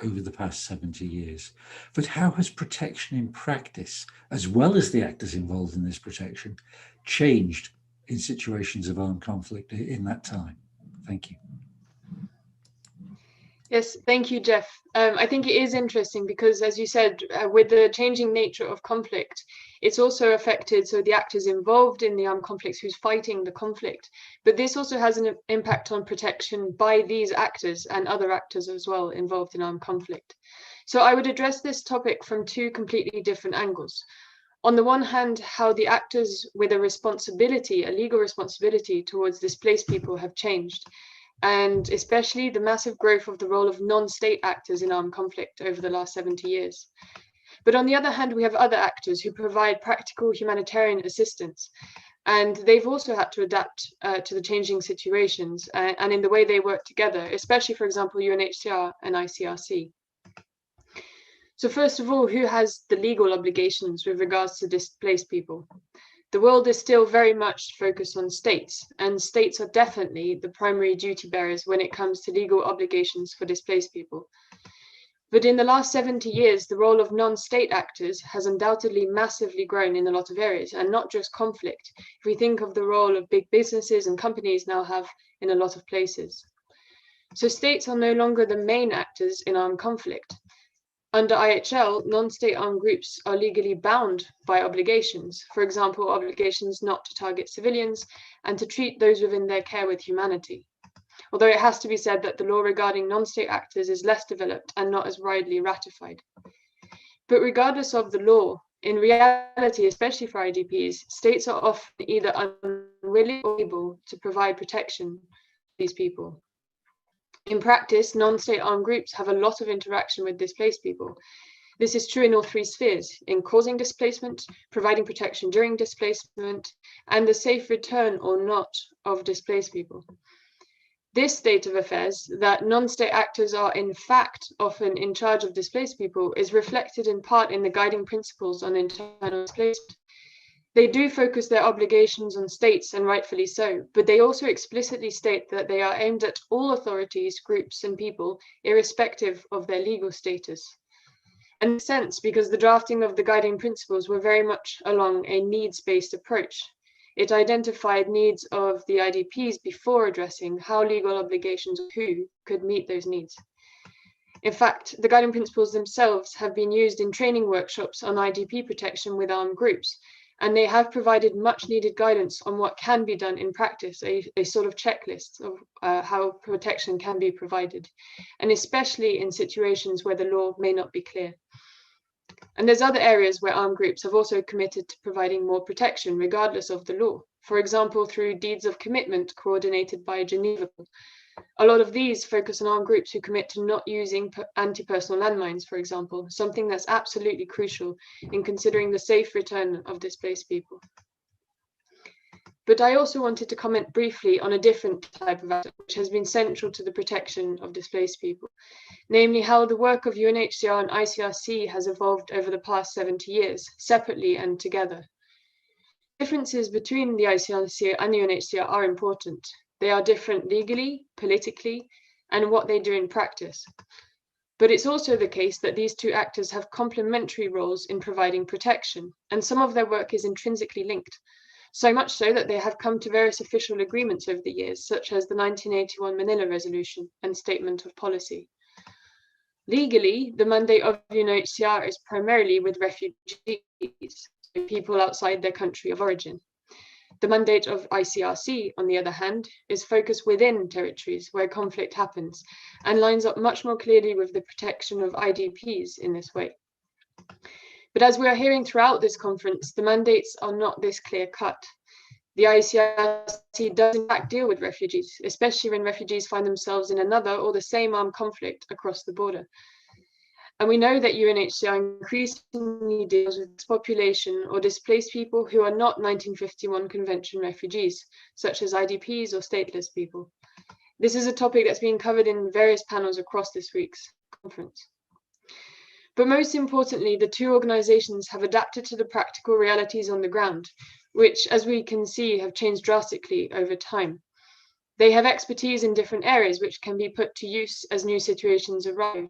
over the past 70 years, but how has protection in practice, as well as the actors involved in this protection, changed in situations of armed conflict in that time? Thank you. Yes, thank you, Geoff. I think it is interesting because, as you said, with the changing nature of conflict, it's also affected the actors involved in the armed conflicts who's fighting the conflict. But this also has an impact on protection by these actors and other actors as well involved in armed conflict. So I would address this topic from two completely different angles. On the one hand, how the actors with a legal responsibility towards displaced people have changed, and especially the massive growth of the role of non-state actors in armed conflict over the last 70 years. But on the other hand, we have other actors who provide practical humanitarian assistance, and they've also had to adapt to the changing situations and in the way they work together, especially, for example, UNHCR and ICRC. So first of all, who has the legal obligations with regards to displaced people? The world is still very much focused on states, and states are definitely the primary duty bearers when it comes to legal obligations for displaced people. But in the last 70 years, the role of non-state actors has undoubtedly massively grown in a lot of areas, and not just conflict. If we think of the role of big businesses and companies now have in a lot of places. So states are no longer the main actors in armed conflict. Under IHL, non-state armed groups are legally bound by obligations, for example, obligations not to target civilians and to treat those within their care with humanity. Although it has to be said that the law regarding non-state actors is less developed and not as widely ratified. But regardless of the law, in reality, especially for IDPs, states are often either unwilling or able to provide protection to these people. In practice, non-state armed groups have a lot of interaction with displaced people. This is true in all three spheres: in causing displacement, providing protection during displacement, and the safe return or not of displaced people. This state of affairs, that non-state actors are in fact often in charge of displaced people, is reflected in part in the guiding principles on internal displacement. They do focus their obligations on states, and rightfully so, but they also explicitly state that they are aimed at all authorities, groups, and people, irrespective of their legal status. And in a sense, because the drafting of the guiding principles were very much along a needs-based approach. It identified needs of the IDPs before addressing how legal obligations of who could meet those needs. In fact, the guiding principles themselves have been used in training workshops on IDP protection with armed groups, and they have provided much needed guidance on what can be done in practice, a sort of checklist of how protection can be provided, and especially in situations where the law may not be clear. And there's other areas where armed groups have also committed to providing more protection regardless of the law, for example, through deeds of commitment coordinated by Geneva. A lot of these focus on armed groups who commit to not using anti-personal landmines, for example, something that's absolutely crucial in considering the safe return of displaced people. But I also wanted to comment briefly on a different type of actor, which has been central to the protection of displaced people, namely how the work of UNHCR and ICRC has evolved over the past 70 years, separately and together. Differences between the ICRC and the UNHCR are important. They are different legally, politically, and what they do in practice. But it's also the case that these two actors have complementary roles in providing protection, and some of their work is intrinsically linked. So much so that they have come to various official agreements over the years, such as the 1981 Manila Resolution and Statement of Policy. Legally, the mandate of UNHCR is primarily with refugees, people outside their country of origin. The mandate of ICRC, on the other hand, is focused within territories where conflict happens and lines up much more clearly with the protection of IDPs in this way. But as we are hearing throughout this conference, the mandates are not this clear-cut. The ICRC does in fact deal with refugees, especially when refugees find themselves in another or the same armed conflict across the border. And we know that UNHCR increasingly deals with this population or displaced people who are not 1951 Convention refugees, such as IDPs or stateless people. This is a topic that's being covered in various panels across this week's conference. But most importantly, the two organizations have adapted to the practical realities on the ground, which, as we can see, have changed drastically over time. They have expertise in different areas which can be put to use as new situations arise,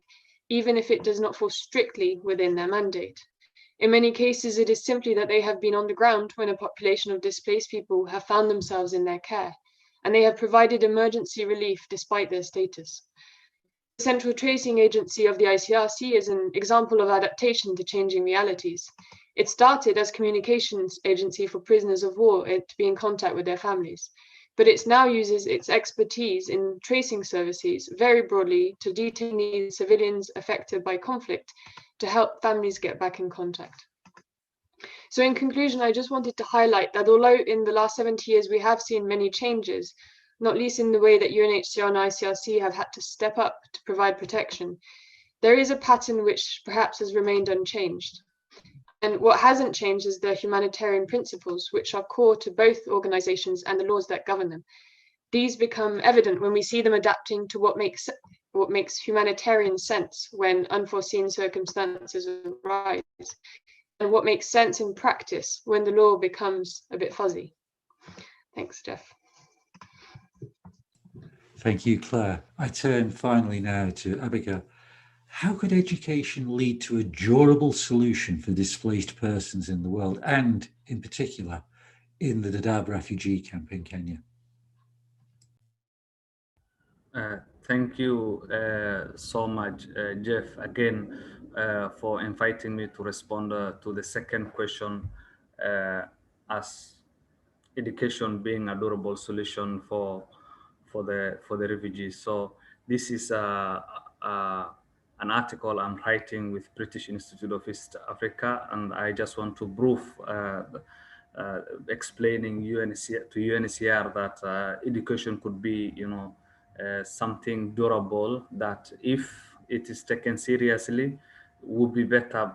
even if it does not fall strictly within their mandate. In many cases, it is simply that they have been on the ground when a population of displaced people have found themselves in their care, and they have provided emergency relief despite their status. The Central Tracing Agency of the ICRC is an example of adaptation to changing realities. It started as communications agency for prisoners of war to be in contact with their families, but it now uses its expertise in tracing services very broadly to detainees, civilians affected by conflict, to help families get back in contact. So in conclusion, I just wanted to highlight that although in the last 70 years we have seen many changes, not least in the way that UNHCR and ICRC have had to step up to provide protection, there is a pattern which perhaps has remained unchanged. And what hasn't changed is the humanitarian principles, which are core to both organizations and the laws that govern them. These become evident when we see them adapting to what makes humanitarian sense when unforeseen circumstances arise, and what makes sense in practice when the law becomes a bit fuzzy. Thanks, Geoff. Thank you, Claire. I turn finally now to Abikar. How could education lead to a durable solution for displaced persons in the world, and in particular in the Dadaab refugee camp in Kenya? Thank you so much, Geoff, again, for inviting me to respond to the second question, as education being a durable solution for the refugees. So this is an article I'm writing with British Institute of East Africa, and I just want to prove explaining to UNHCR that education could be, something durable that, if it is taken seriously, would be better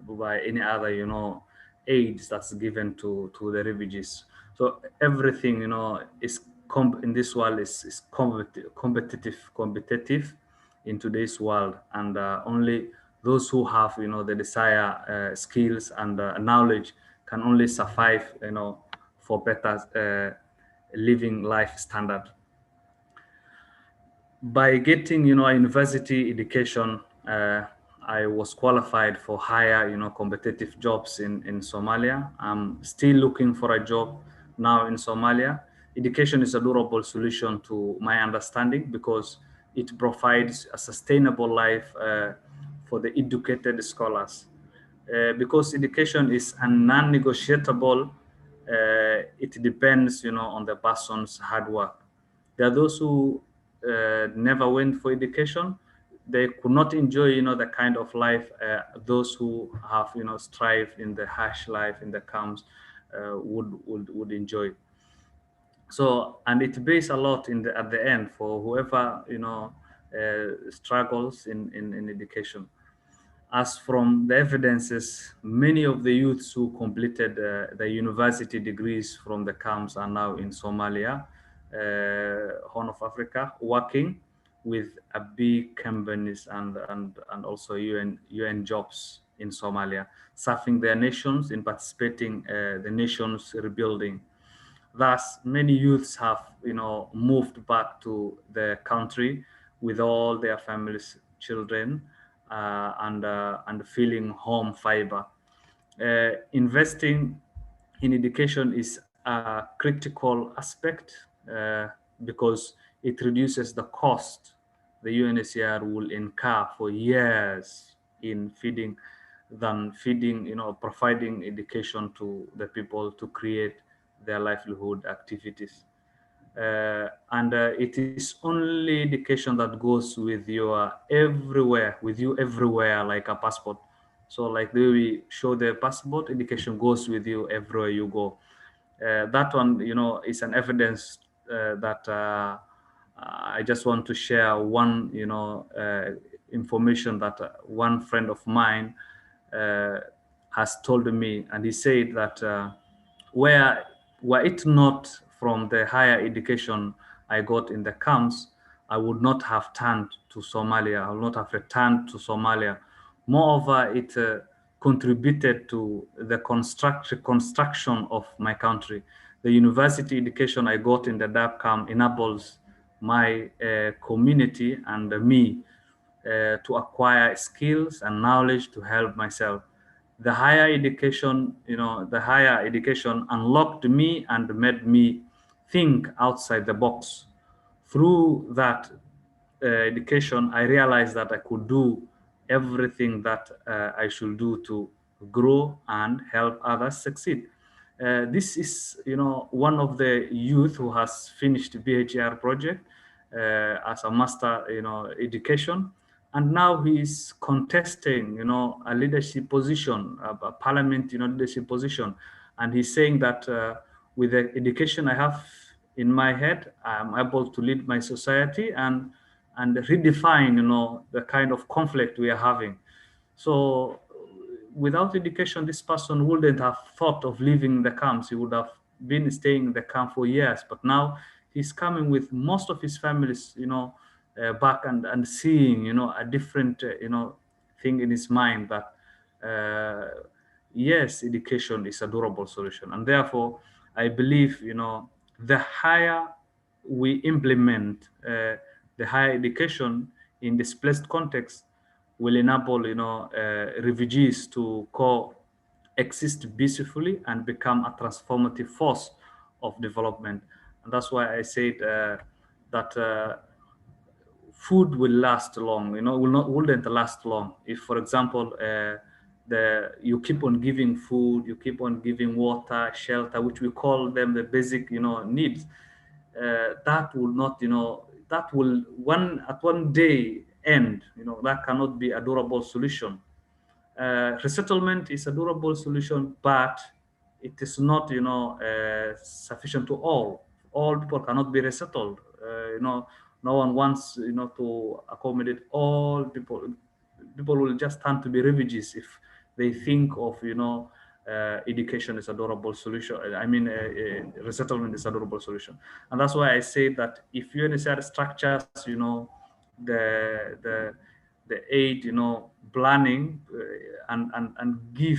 by any other, aids that's given to the refugees. So everything, is in this world is competitive in today's world, and only those who have, the desire, skills, and knowledge can only survive, for better living life standard. By getting, a university education, I was qualified for higher, competitive jobs in Somalia. I'm still looking for a job now in Somalia. Education is a durable solution to my understanding, because it provides a sustainable life for the educated scholars. Because education is a non-negotiable, it depends, on the person's hard work. There are those who never went for education. They could not enjoy, the kind of life those who have, strived in the harsh life in the camps would enjoy. So, and it pays a lot at the end for whoever, struggles in education. As from the evidences, many of the youths who completed the university degrees from the camps are now in Somalia, Horn of Africa, working with a big companies and also UN jobs in Somalia, serving their nations in participating the nation's rebuilding. Thus, many youths have, moved back to the country with all their families, children, and feeling home fiber. Investing in education is a critical aspect because it reduces the cost the UNHCR will incur for years in providing education to the people to create their livelihood activities. And it is only education that goes with you everywhere, like a passport. So like the way we show the passport, education goes with you everywhere you go. That one, is an evidence that I just want to share one, information that one friend of mine has told me, and he said that were it not from the higher education I got in the camps, I would not have turned to Somalia. I would not have returned to Somalia. Moreover, it contributed to the construction of my country. The university education I got in the Dadaab camp enables my community and me to acquire skills and knowledge to help myself. The higher education, unlocked me and made me think outside the box. Through that education, I realized that I could do everything that I should do to grow and help others succeed. This is, one of the youth who has finished BHR project as a master, education, and now he is contesting, a leadership position, a parliament, leadership position, and he's saying that with the education I have in my head, I'm able to lead my society and redefine, the kind of conflict we are having. So without education, this person wouldn't have thought of leaving the camps. He would have been staying in the camp for years. But now he's coming with most of his families, back and seeing, a different, thing in his mind that, yes, education is a durable solution. And therefore, I believe, the higher we implement the higher education in displaced context, will enable, refugees to coexist peacefully and become a transformative force of development. And that's why I said that food will last long, wouldn't last long if, for example, you keep on giving food, you keep on giving water, shelter, which we call them the basic, needs. That will not, that will one day end. That cannot be a durable solution. Resettlement is a durable solution, but it is not, sufficient to all. All people cannot be resettled. No one wants, to accommodate all people. People will just turn to be refugees if they think of, education is a durable solution. I mean, resettlement is a durable solution. And that's why I say that if UNHCR structures, the aid, planning and give,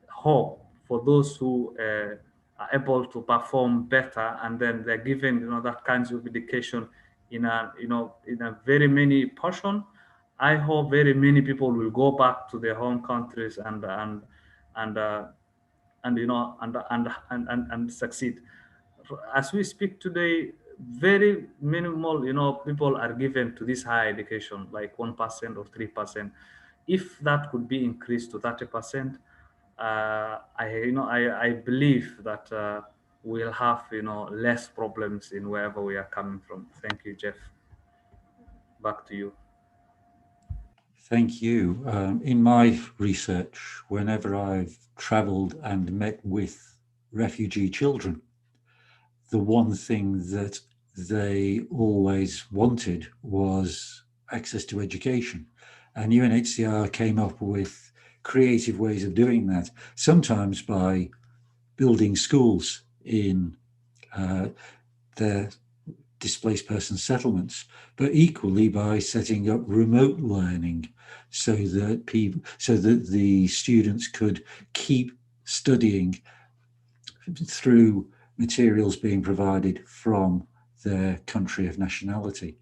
hope for those who are able to perform better, and then they're given, that kinds of education in a, in a very many portion. I hope very many people will go back to their home countries and succeed. As we speak today, very minimal, people are given to this higher education, like 1% or 3%. If that could be increased to 30%, I believe that we'll have, less problems in wherever we are coming from. Thank you, Geoff. Back to you. Thank you. In my research, whenever I've traveled and met with refugee children, the one thing that they always wanted was access to education. And UNHCR came up with creative ways of doing that, sometimes by building schools in their displaced person settlements, but equally by setting up remote learning so that the students could keep studying through materials being provided from their country of nationality.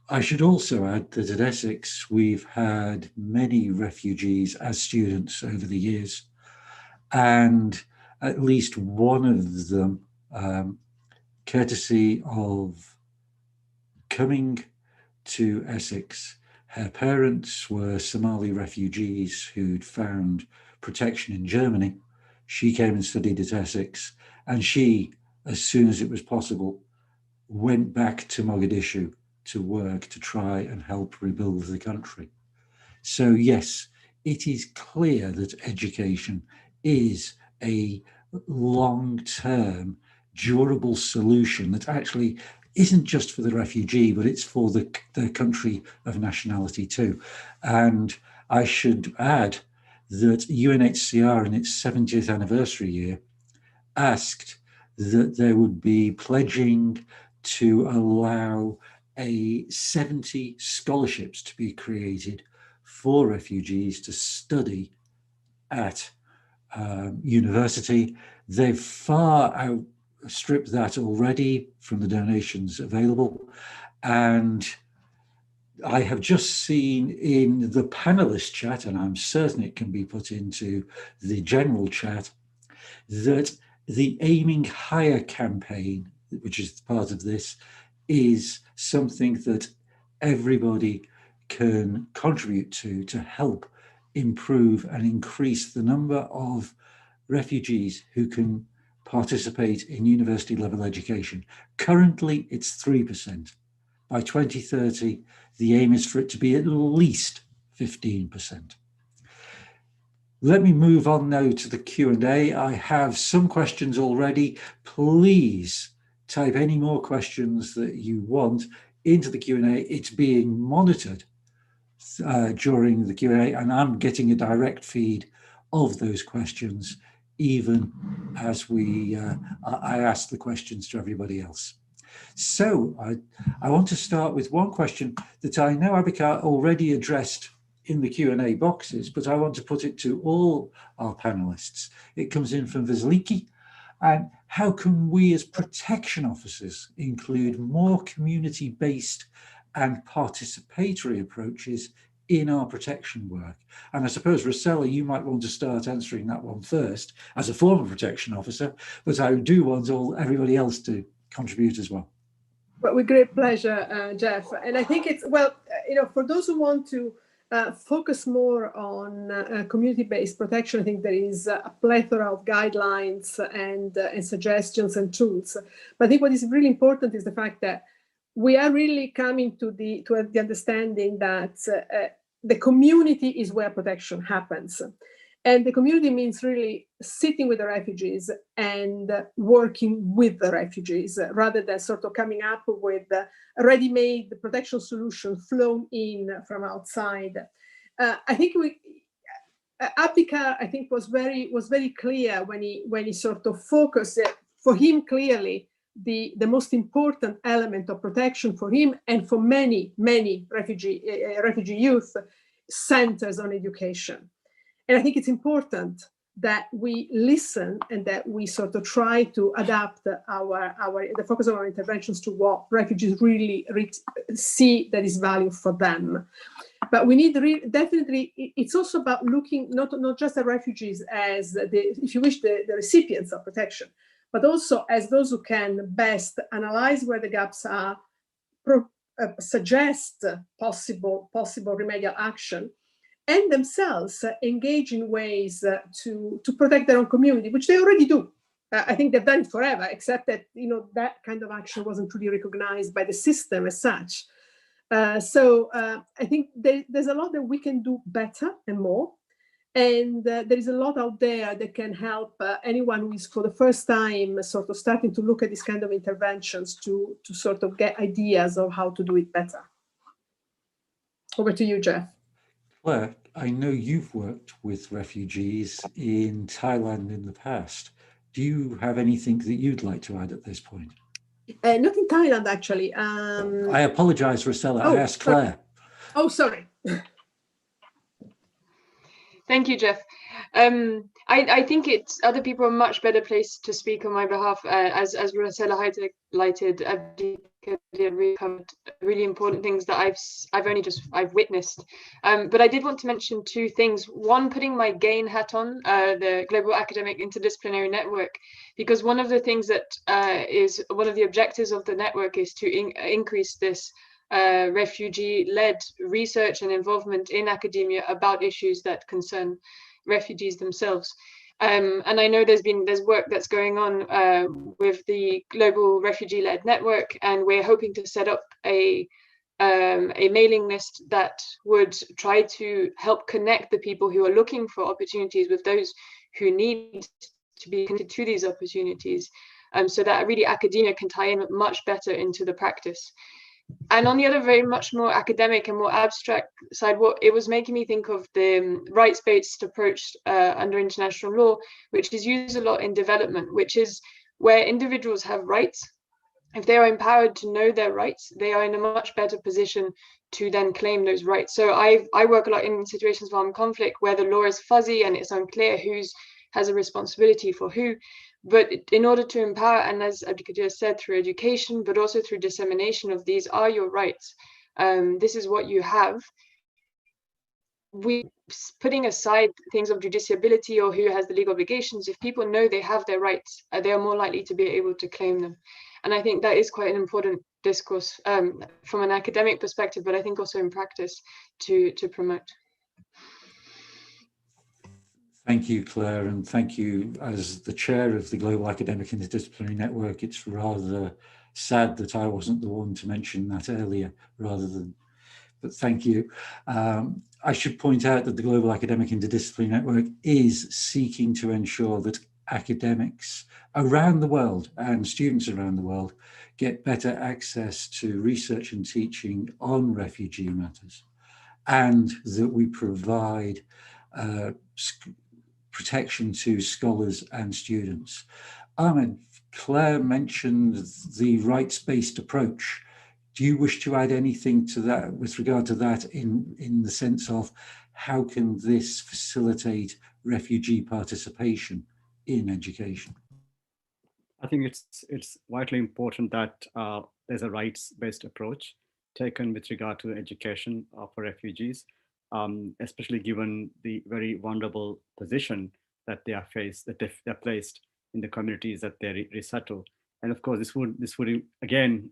I should also add that at Essex, we've had many refugees as students over the years, and at least one of them, courtesy of coming to Essex. Her parents were Somali refugees who'd found protection in Germany. She came and studied at Essex, and she, as soon as it was possible, went back to Mogadishu to work to try and help rebuild the country. So yes, it is clear that education is a long-term, durable solution that actually isn't just for the refugee, but it's for the country of nationality too. And I should add that UNHCR in its 70th anniversary year asked that there would be pledging to allow 70 scholarships to be created for refugees to study at university. They've far outstripped that already from the donations available. And I have just seen in the panelist chat, and I'm certain it can be put into the general chat, that the Aiming Higher campaign, which is part of this, is something that everybody can contribute to help improve and increase the number of refugees who can participate in university level education. Currently, it's 3%. By 2030, the aim is for it to be at least 15%. Let me move on now to the Q&A. I have some questions already. Please type any more questions that you want into the Q&A. It's being monitored during the Q&A, and I'm getting a direct feed of those questions, even as I ask the questions to everybody else. So I want to start with one question that I know Abikar already addressed in the Q&A boxes, but I want to put it to all our panelists. It comes in from Vasiliki. And how can we as protection officers include more community-based and participatory approaches in our protection work? And I suppose, Rossella, you might want to start answering that one first as a former protection officer, but I do want everybody else to contribute as well. But with great pleasure, Geoff. And I think it's, well, for those who want to focus more on community-based protection, I think there is a plethora of guidelines and suggestions and tools. But I think what is really important is the fact that we are really coming to the understanding that the community is where protection happens. And the community means really sitting with the refugees and working with the refugees rather than sort of coming up with a ready-made protection solution flown in from outside. I think Abikar, I think, was very clear when he sort of focused for him clearly the most important element of protection for him and for many refugee youth centers on education. And I think it's important that we listen and that we sort of try to adapt the focus of our interventions to what refugees really see that is value for them. But we need definitely, it's also about looking not just at refugees as if you wish, the recipients of protection, but also as those who can best analyze where the gaps are, suggest possible remedial action, and themselves engage in ways to protect their own community, which they already do. I think they've done it forever, except that that kind of action wasn't really recognized by the system as such. So I think there's a lot that we can do better and more. And there is a lot out there that can help anyone who is for the first time sort of starting to look at these kind of interventions to sort of get ideas of how to do it better. Over to you, Geoff. Claire, I know you've worked with refugees in Thailand in the past. Do you have anything that you'd like to add at this point? Not in Thailand, actually. I apologize, Rossella. I asked Claire. Oh, sorry. Thank you, Geoff. I think it's other people are much better placed to speak on my behalf. As Rossella highlighted, Abdikadir really covered really important things that I've witnessed. But I did want to mention two things. One, putting my GAIN hat on, the Global Academic Interdisciplinary Network, because one of the things that is one of the objectives of the network is to increase this refugee-led research and involvement in academia about issues that concern refugees themselves. And I know there's work that's going on with the Global Refugee-Led Network, and we're hoping to set up a mailing list that would try to help connect the people who are looking for opportunities with those who need to be connected to these opportunities, so that really academia can tie in much better into the practice. And on the other very much more academic and more abstract side, what it was making me think of the rights-based approach under international law, which is used a lot in development, which is where individuals have rights. If they are empowered to know their rights, they are in a much better position to then claim those rights. So I work a lot in situations of armed conflict where the law is fuzzy and it's unclear who has a responsibility for who. But in order to empower, and as Abdikadir said, through education, but also through dissemination of these are your rights, this is what you have, we putting aside things of judiciability or who has the legal obligations, if people know they have their rights, they are more likely to be able to claim them. And I think that is quite an important discourse from an academic perspective, but I think also in practice to promote. Thank you, Claire, and thank you. As the chair of the Global Academic Interdisciplinary Network, it's rather sad that I wasn't the one to mention that earlier, but thank you. I should point out that the Global Academic Interdisciplinary Network is seeking to ensure that academics around the world and students around the world get better access to research and teaching on refugee matters, and that we provide protection to scholars and students. Ahmed, Claire mentioned the rights-based approach. Do you wish to add anything to that with regard to that in the sense of how can this facilitate refugee participation in education? I think it's vitally important that there's a rights-based approach taken with regard to education for refugees, especially given the very vulnerable position that they are faced, that they're placed in the communities that they resettle. And of course, this would again,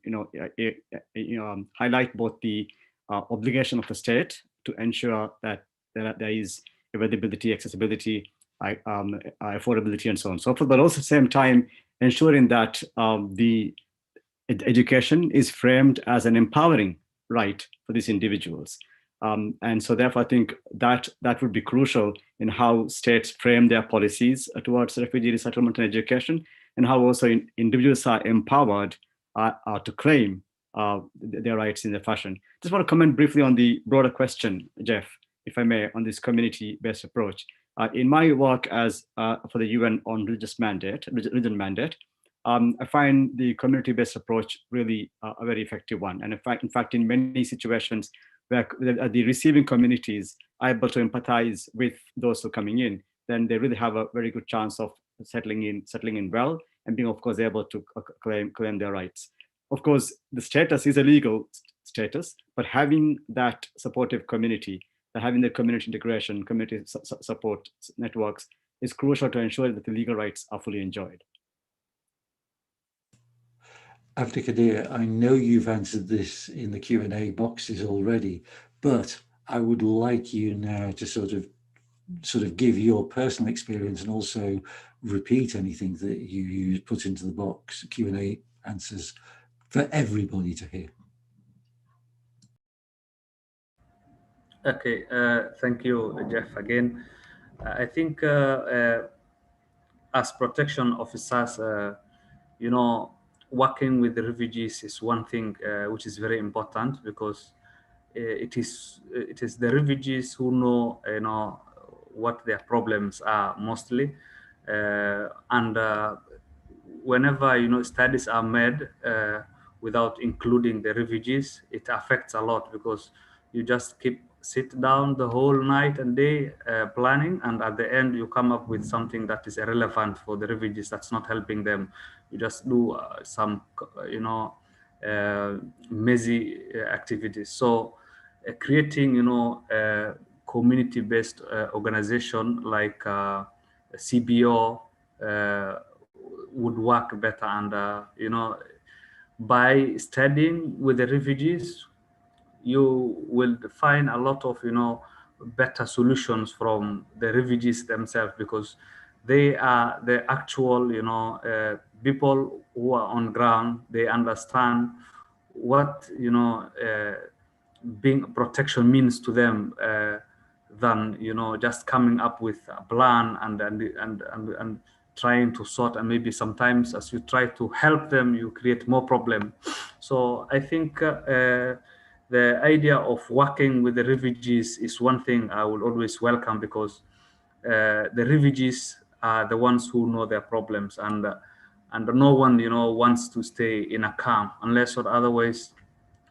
highlight both the obligation of the state to ensure that there is availability, accessibility, affordability, and so on and so forth, but also at the same time ensuring that the education is framed as an empowering right for these individuals. And so therefore, I think that would be crucial in how states frame their policies towards refugee resettlement and education, and how also individuals are empowered to claim their rights in their fashion. Just want to comment briefly on the broader question, Geoff, if I may, on this community-based approach. In my work as for the UN on religion mandate, I find the community-based approach really a very effective one. And in fact, in many situations where the receiving communities are able to empathize with those who are coming in, then they really have a very good chance of settling in well, and being, of course, able to claim their rights. Of course, the status is a legal status, but having that supportive community, having the community integration, community support networks is crucial to ensure that the legal rights are fully enjoyed. Abdikadir, I know you've answered this in the Q&A boxes already, but I would like you now to sort of give your personal experience and also repeat anything that you put into the box, Q&A answers for everybody to hear. Okay, thank you, Geoff, again. I think as protection officers, working with the refugees is one thing which is very important, because it is the refugees who know what their problems are mostly, and whenever studies are made without including the refugees, it affects a lot, because you just sit down the whole night and day planning, and at the end you come up with something that is irrelevant for the refugees, that's not helping them. You just do some messy activities. So creating a community-based organization like CBO would work better, and by studying with the refugees, you will find a lot of, better solutions from the refugees themselves, because they are the actual, people who are on ground. They understand what, being protection means to them, than, just coming up with a plan and trying to sort, and maybe sometimes as you try to help them, you create more problem. So I think the idea of working with the refugees is one thing I will always welcome, because the refugees are the ones who know their problems, and no one, wants to stay in a camp unless or otherwise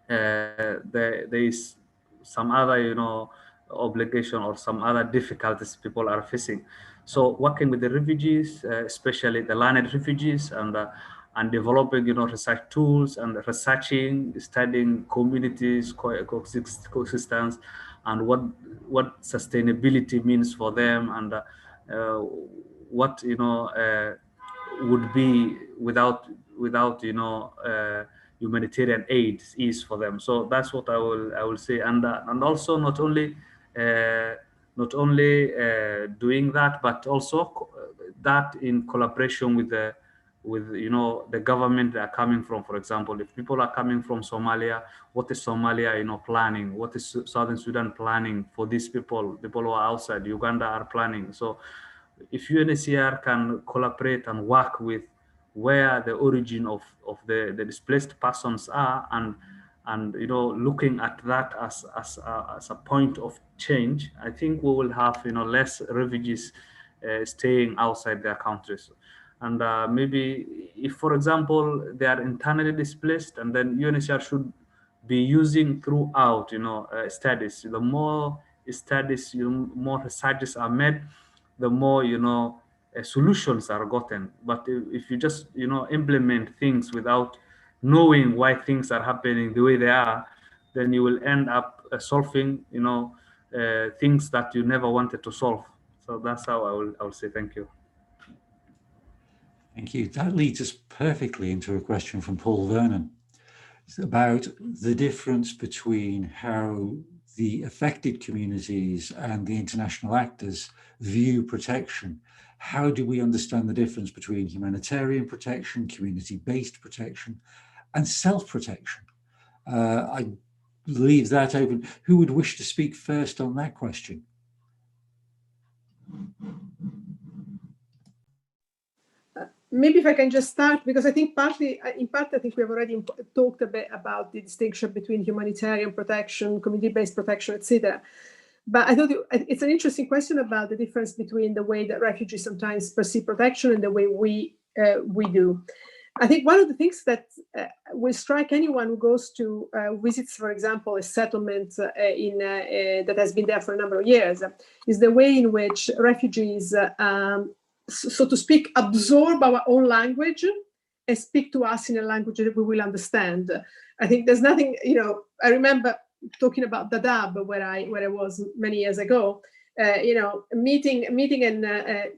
there is some other, obligation or some other difficulties people are facing. So working with the refugees, especially the learned refugees, and developing, research tools and researching, studying communities, coexistence, and what sustainability means for them, and what, would be without humanitarian aid is for them. So that's what I will say, and also not only doing that, but also that in collaboration with the government they are coming from. For example, if people are coming from Somalia, what is Somalia planning? What is Southern Sudan planning for these people? People who are outside Uganda are planning. So if UNHCR can collaborate and work with where the origin of the displaced persons are, and looking at that as a point of change, I think we will have less refugees staying outside their countries. And maybe if, for example, they are internally displaced, and then UNHCR should be using throughout studies. The more studies, more researches are made, the more solutions are gotten. But if you just implement things without knowing why things are happening the way they are, then you will end up solving things that you never wanted to solve. So that's how I will say thank you. Thank you. That leads us perfectly into a question from Paul Vernon. It's about the difference between how the affected communities and the international actors view protection. How do we understand the difference between humanitarian protection, community-based protection, and self-protection? I leave that open. Who would wish to speak first on that question? Maybe if I can just start, because I think in part, I think we have already talked a bit about the distinction between humanitarian protection, community-based protection, etc. But I thought it's an interesting question about the difference between the way that refugees sometimes perceive protection and the way we do. I think one of the things that will strike anyone who goes to visits, for example, a settlement that has been there for a number of years, is the way in which refugees so to speak, absorb our own language and speak to us in a language that we will understand. I think there's nothing, I remember talking about Dadaab, where I was many years ago, meeting a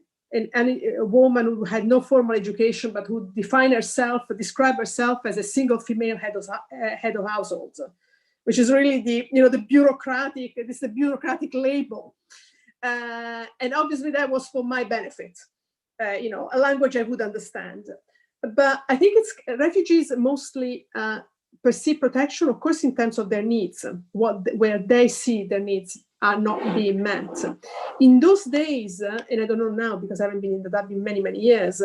woman who had no formal education, but who described herself as a single female head of household, which is really the bureaucratic label. And obviously that was for my benefit. A language I would understand. But I think refugees mostly perceive protection, of course, in terms of their needs, where they see their needs are not being met. In those days, and I don't know now because I haven't been in Dadaab in many, many years,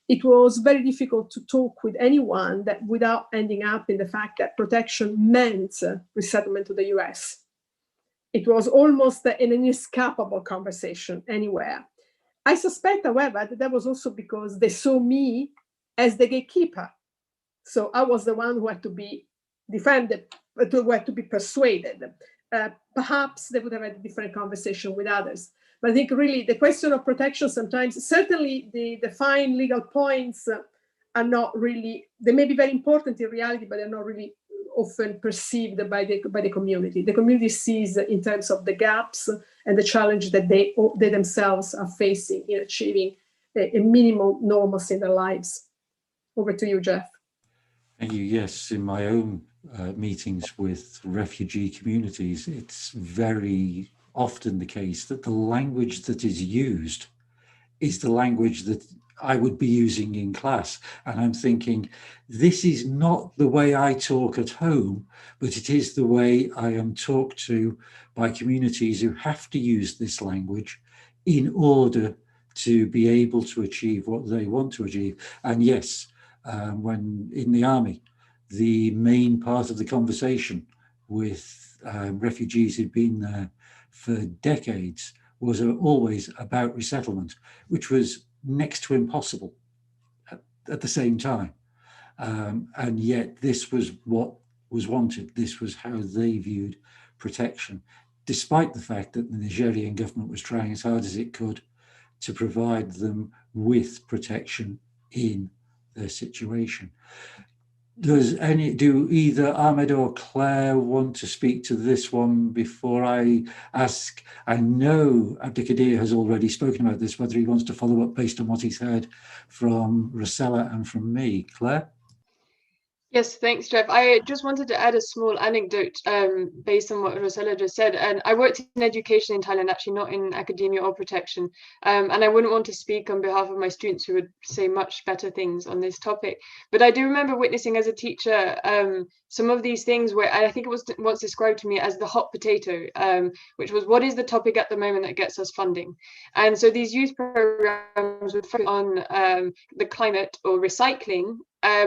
it was very difficult to talk with anyone that without ending up in the fact that protection meant resettlement to the US. It was almost an inescapable conversation anywhere. I suspect, however, that was also because they saw me as the gatekeeper. So I was the one who had to be defended, who had to be persuaded. Perhaps they would have had a different conversation with others. But I think really the question of protection sometimes, certainly the defined legal points are not really, they may be very important in reality, but they're not really often perceived by the community. The community sees in terms of the gaps and the challenge that they themselves are facing in achieving a minimal normalcy in their lives. Over to you, Geoff. Thank you. Yes, in my own meetings with refugee communities, it's very often the case that the language that is used is the language that I would be using in class. And I'm thinking, this is not the way I talk at home, but it is the way I am talked to by communities who have to use this language in order to be able to achieve what they want to achieve. And yes, when in the army, the main part of the conversation with refugees who'd been there for decades was always about resettlement, which was next to impossible at the same time. And yet this was what was wanted. This was how they viewed protection, despite the fact that the Nigerian government was trying as hard as it could to provide them with protection in their situation. Do either Ahmed or Claire want to speak to this one before I ask? I know Abdikadir has already spoken about this, whether he wants to follow up based on what he's heard from Rossella and from me. Claire? Yes, thanks, Geoff. I just wanted to add a small anecdote based on what Rossella just said. And I worked in education in Thailand, actually not in academia or protection. And I wouldn't want to speak on behalf of my students who would say much better things on this topic. But I do remember witnessing as a teacher some of these things where I think it was what's described to me as the hot potato, which was what is the topic at the moment that gets us funding. And so these youth programs would focus on the climate or recycling,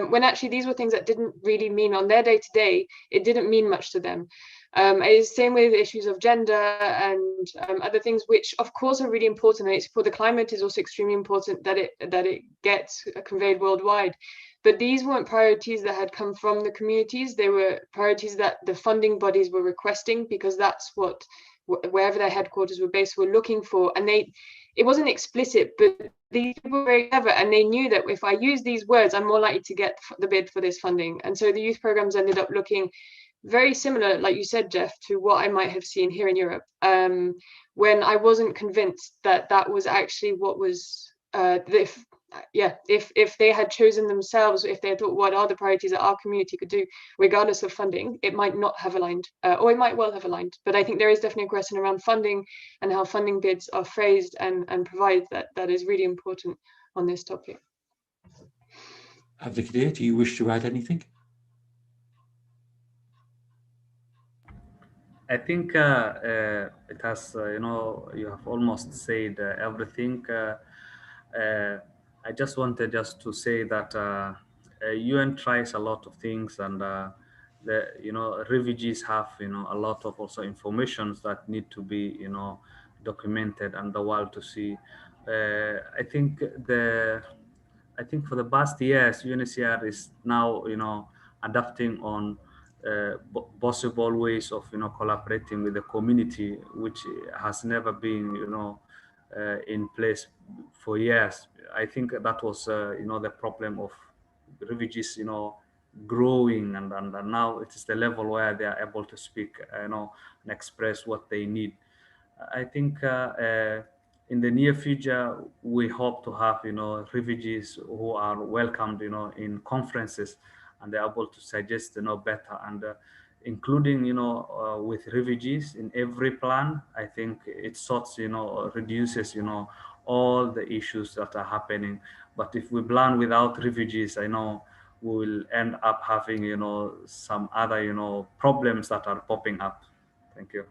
when actually these were things that didn't really mean on their day-to-day, it didn't mean much to them. It's the same with issues of gender and other things, which of course are really important. And it's for the climate is also extremely important that it gets conveyed worldwide. But these weren't priorities that had come from the communities. They were priorities that the funding bodies were requesting, because that's what, wherever their headquarters were based, were looking for. And it wasn't explicit, but these people were very clever, and they knew that if I use these words, I'm more likely to get the bid for this funding. And so the youth programs ended up looking very similar, like you said, Geoff, to what I might have seen here in Europe, when I wasn't convinced that that was actually what was, if they had chosen themselves, if they had thought what are the priorities that our community could do, regardless of funding, it might not have aligned, or it might well have aligned. But I think there is definitely a question around funding and how funding bids are phrased and provided that is really important on this topic. Abdikadir, do you wish to add anything? I think it has, you have almost said everything. I just wanted to say that UN tries a lot of things, and refugees have, a lot of also informations that need to be, documented and the world to see. I think for the past years, UNHCR is now, adapting on possible ways of, collaborating with the community, which has never been, in place for years. I think that was, the problem of refugees, growing, and now it is the level where they are able to speak, and express what they need. I think in the near future, we hope to have, refugees who are welcomed, in conferences, and they're able to suggest, better, and including, with refugees in every plan. I think it sorts, reduces, all the issues that are happening. But if we plan without refugees, I know we will end up having, some other, problems that are popping up. Thank you.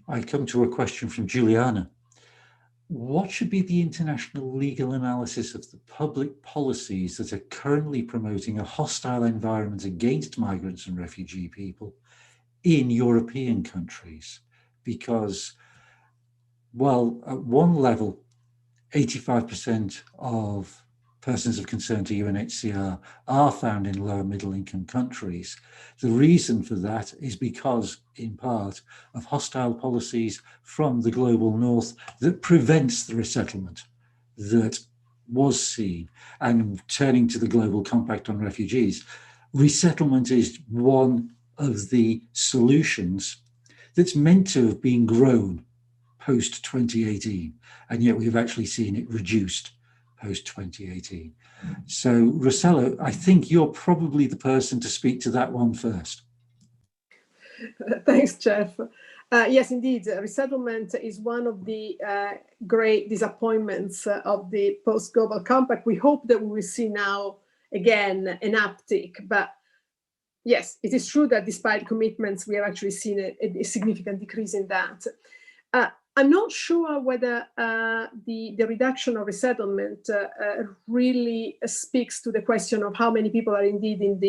I come to a question from Juliana. What should be the international legal analysis of the public policies that are currently promoting a hostile environment against migrants and refugee people in European countries? Because, while at one level, 85% of persons of concern to UNHCR are found in lower middle income countries, the reason for that is because, in part, of hostile policies from the global north that prevents the resettlement that was seen. And turning to the Global Compact on Refugees, resettlement is one of the solutions that's meant to have been grown post 2018, and yet we've actually seen it reduced post-2018. So Rossella, I think you're probably the person to speak to that one first. Thanks, Geoff. Yes, indeed, resettlement is one of the great disappointments of the post-global compact. We hope that we will see now, again, an uptick. But yes, it is true that despite commitments, we have actually seen a significant decrease in that. I'm not sure whether the reduction of resettlement really speaks to the question of how many people are indeed in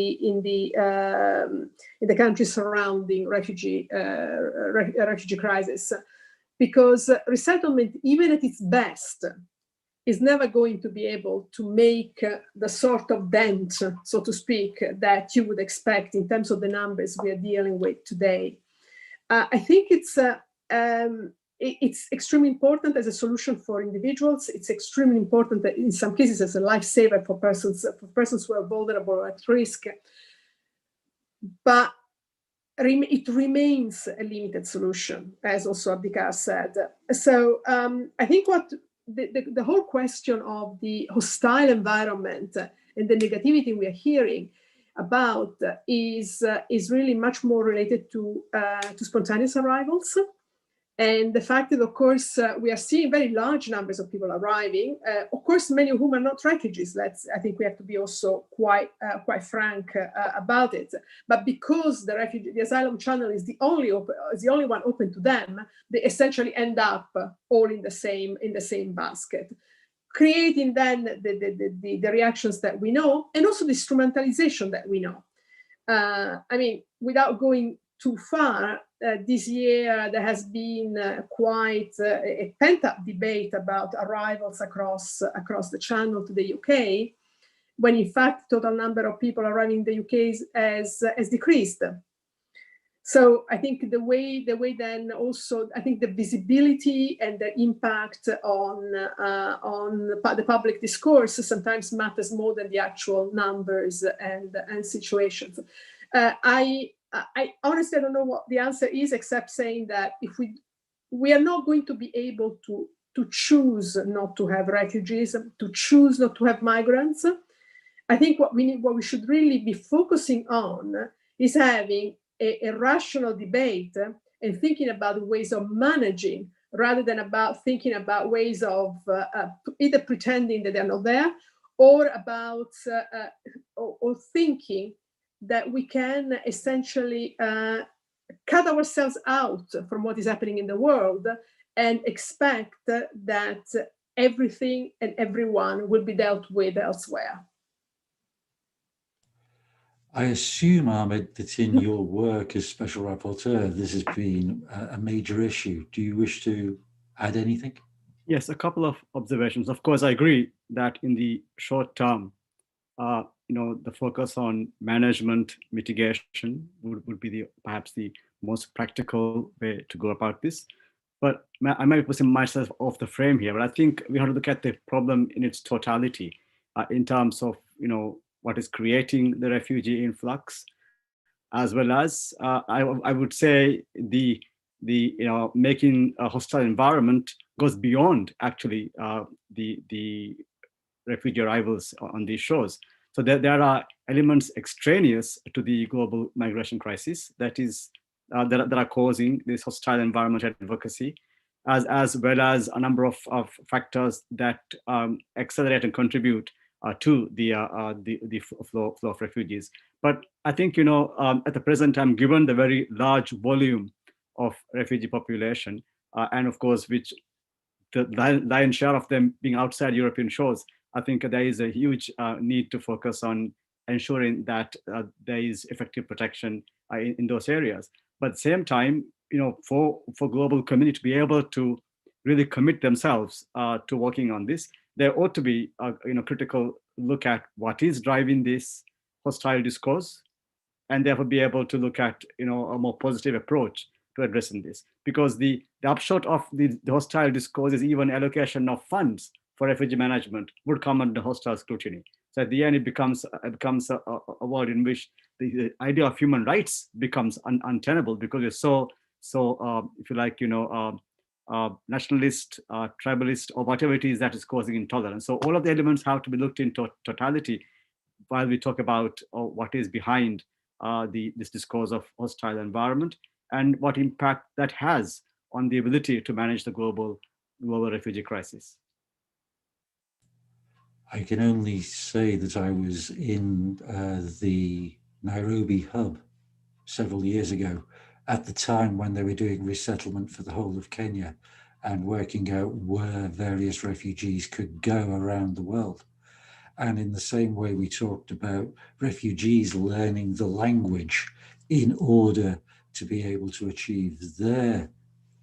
the countries surrounding refugee crisis, because resettlement, even at its best, is never going to be able to make the sort of dent, so to speak, that you would expect in terms of the numbers we are dealing with today. I think it's extremely important as a solution for individuals. It's extremely important that in some cases as a lifesaver for persons who are vulnerable or at risk. But it remains a limited solution, as also Abikar said. So I think what the whole question of the hostile environment and the negativity we are hearing about is really much more related to spontaneous arrivals. And the fact that, of course, we are seeing very large numbers of people arriving, of course, many of whom are not refugees. I think we have to be also quite frank about it. But because the asylum channel is the only one open to them, they essentially end up all in the same basket, creating then the reactions that we know, and also the instrumentalization that we know. I mean, without going too far, this year there has been quite a pent-up debate about arrivals across the channel to the UK, when in fact the total number of people arriving in the UK has decreased. So I think the way then also, I think the visibility and the impact on the public discourse sometimes matters more than the actual numbers and situations. I honestly don't know what the answer is, except saying that if we are not going to be able to choose not to have refugees, to choose not to have migrants. I think what we should really be focusing on is having a rational debate and thinking about ways of managing, rather than about thinking about ways of either pretending that they're not there, or about or thinking that we can essentially cut ourselves out from what is happening in the world and expect that everything and everyone will be dealt with elsewhere. I assume, Ahmed, that in your work as Special Rapporteur, this has been a major issue. Do you wish to add anything? Yes, a couple of observations. Of course, I agree that in the short term, the focus on management mitigation would be perhaps the most practical way to go about this. But I might be putting myself off the frame here, but I think we have to look at the problem in its totality in terms of what is creating the refugee influx, as well as I would say the making a hostile environment goes beyond actually the refugee arrivals on these shores. So there are elements extraneous to the global migration crisis that are causing this hostile environment advocacy, as well as a number of factors that accelerate and contribute to the flow of refugees. But I think at the present time, given the very large volume of refugee population, and of course, which the lion's share of them being outside European shores, I think there is a huge need to focus on ensuring that there is effective protection in those areas. But at the same time, for global community to be able to really commit themselves to working on this, there ought to be a critical look at what is driving this hostile discourse, and therefore be able to look at a more positive approach to addressing this. Because the upshot of the hostile discourse is even allocation of funds for refugee management would come under hostile scrutiny. So at the end, it becomes a world in which the idea of human rights becomes untenable, because we're so if you like, nationalist, tribalist, or whatever it is that is causing intolerance. So all of the elements have to be looked into totality while we talk about what is behind this discourse of hostile environment and what impact that has on the ability to manage the global refugee crisis. I can only say that I was in the Nairobi hub several years ago, at the time when they were doing resettlement for the whole of Kenya and working out where various refugees could go around the world. And in the same way we talked about refugees learning the language in order to be able to achieve their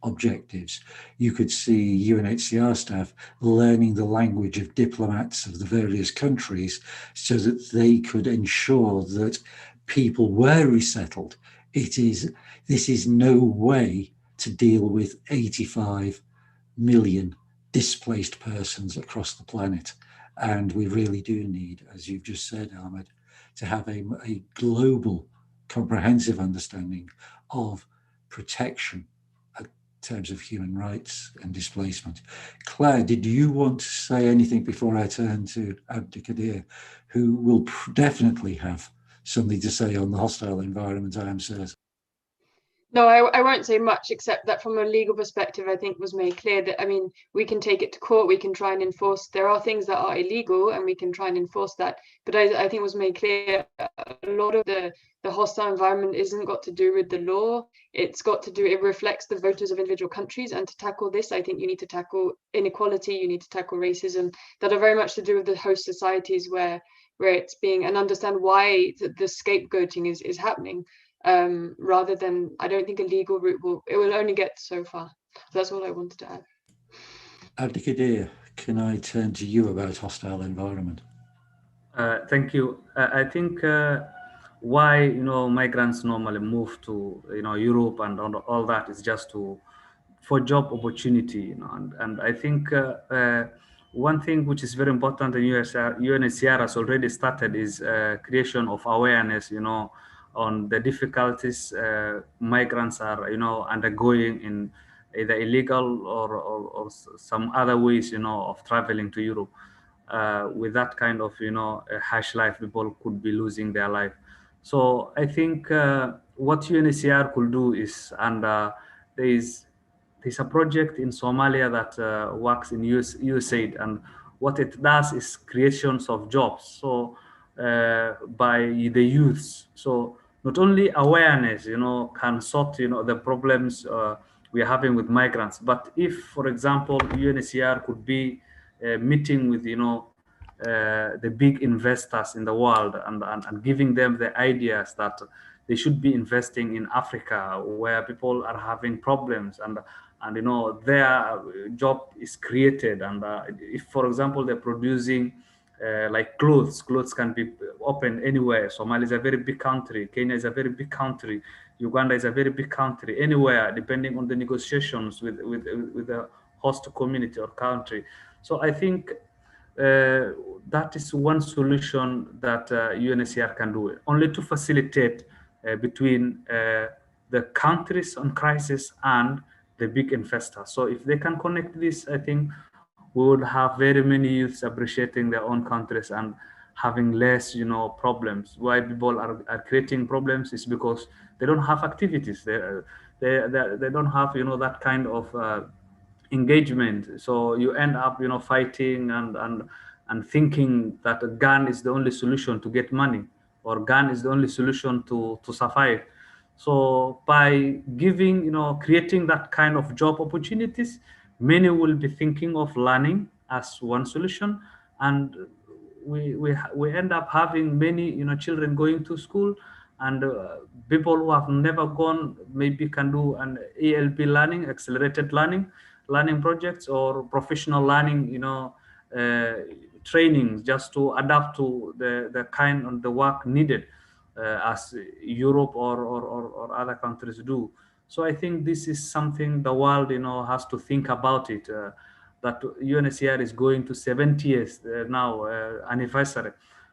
objectives, you could see UNHCR staff learning the language of diplomats of the various countries so that they could ensure that people were resettled. This is no way to deal with 85 million displaced persons across the planet. And we really do need, as you've just said, Ahmed, to have a global, comprehensive understanding of protection in terms of human rights and displacement. Claire, did you want to say anything before I turn to Abdikadir, who will definitely have something to say on the hostile environment, I am certain? No, I won't say much, except that from a legal perspective, I think was made clear that, I mean, we can take it to court, we can try and enforce. There are things that are illegal and we can try and enforce that. But I think it was made clear a lot of the hostile environment isn't got to do with the law. It reflects the voters of individual countries. And to tackle this, I think you need to tackle inequality, you need to tackle racism that are very much to do with the host societies where it's being, and understand why the scapegoating is happening. Rather than, I don't think a legal route will only get so far. So that's all I wanted to add. Abdikadir, can I turn to you about hostile environment? Thank you. I think why migrants normally move to Europe and all that is just for job opportunity, and I think one thing which is very important in UNHCR has already started is creation of awareness, on the difficulties migrants are, undergoing in either illegal or some other ways, of traveling to Europe. With that kind of, a harsh life, people could be losing their life. So I think what UNHCR could do is, and there's a project in Somalia that works in USAID, and what it does is creations of jobs. So by the youths. So not only awareness, can sort, the problems we are having with migrants, but if, for example, UNHCR could be meeting with, the big investors in the world and giving them the ideas that they should be investing in Africa, where people are having problems, and their job is created. And if, for example, they're producing like clothes can be opened anywhere. Somalia is a very big country. Kenya is a very big country. Uganda is a very big country. Anywhere, depending on the negotiations with the host community or country. So I think that is one solution that UNHCR can do, only to facilitate between the countries on crisis and the big investors. So if they can connect this, I think we would have very many youths appreciating their own countries and having less, problems. Why people are creating problems is because they don't have activities. They don't have, that kind of engagement. So you end up, fighting and thinking that a gun is the only solution to get money, or gun is the only solution to survive. So by giving, creating that kind of job opportunities, many will be thinking of learning as one solution, and we end up having many, children going to school, and people who have never gone maybe can do an ALP learning, accelerated learning projects, or professional learning, training, just to adapt to the kind of the work needed as Europe or other countries do. So I think this is something the world, has to think about it. That UNHCR is going to 70 years now anniversary.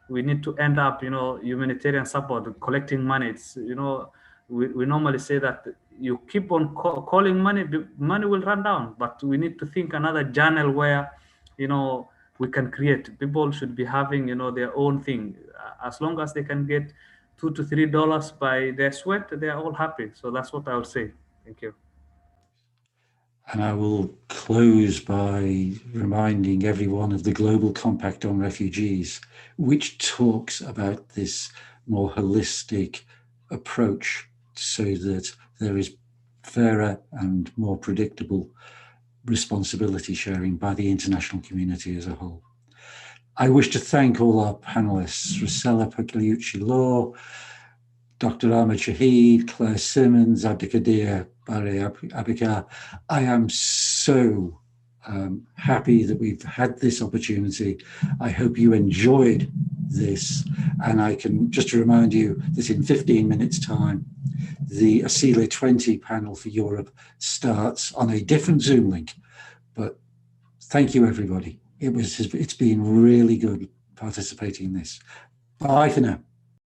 We need to end up, humanitarian support, collecting money. It's, we normally say that you keep on calling money, money will run down, but we need to think another channel where, we can create. People should be having, their own thing. As long as they can get $2 to $3 by their sweat, they are all happy. So that's what I would say. Thank you. And I will close by reminding everyone of the Global Compact on Refugees, which talks about this more holistic approach so that there is fairer and more predictable responsibility sharing by the international community as a whole. I wish to thank all our panelists, Rossella, Pagliuchi-Lor, Dr. Ahmed Shaheed, Claire Simmons, Abdikadir, Abikar. I am so happy that we've had this opportunity. I hope you enjoyed this. And I can just remind you that in 15 minutes' time, the ASILE 20 panel for Europe starts on a different Zoom link. But thank you, everybody. It's been really good participating in this. Bye for now.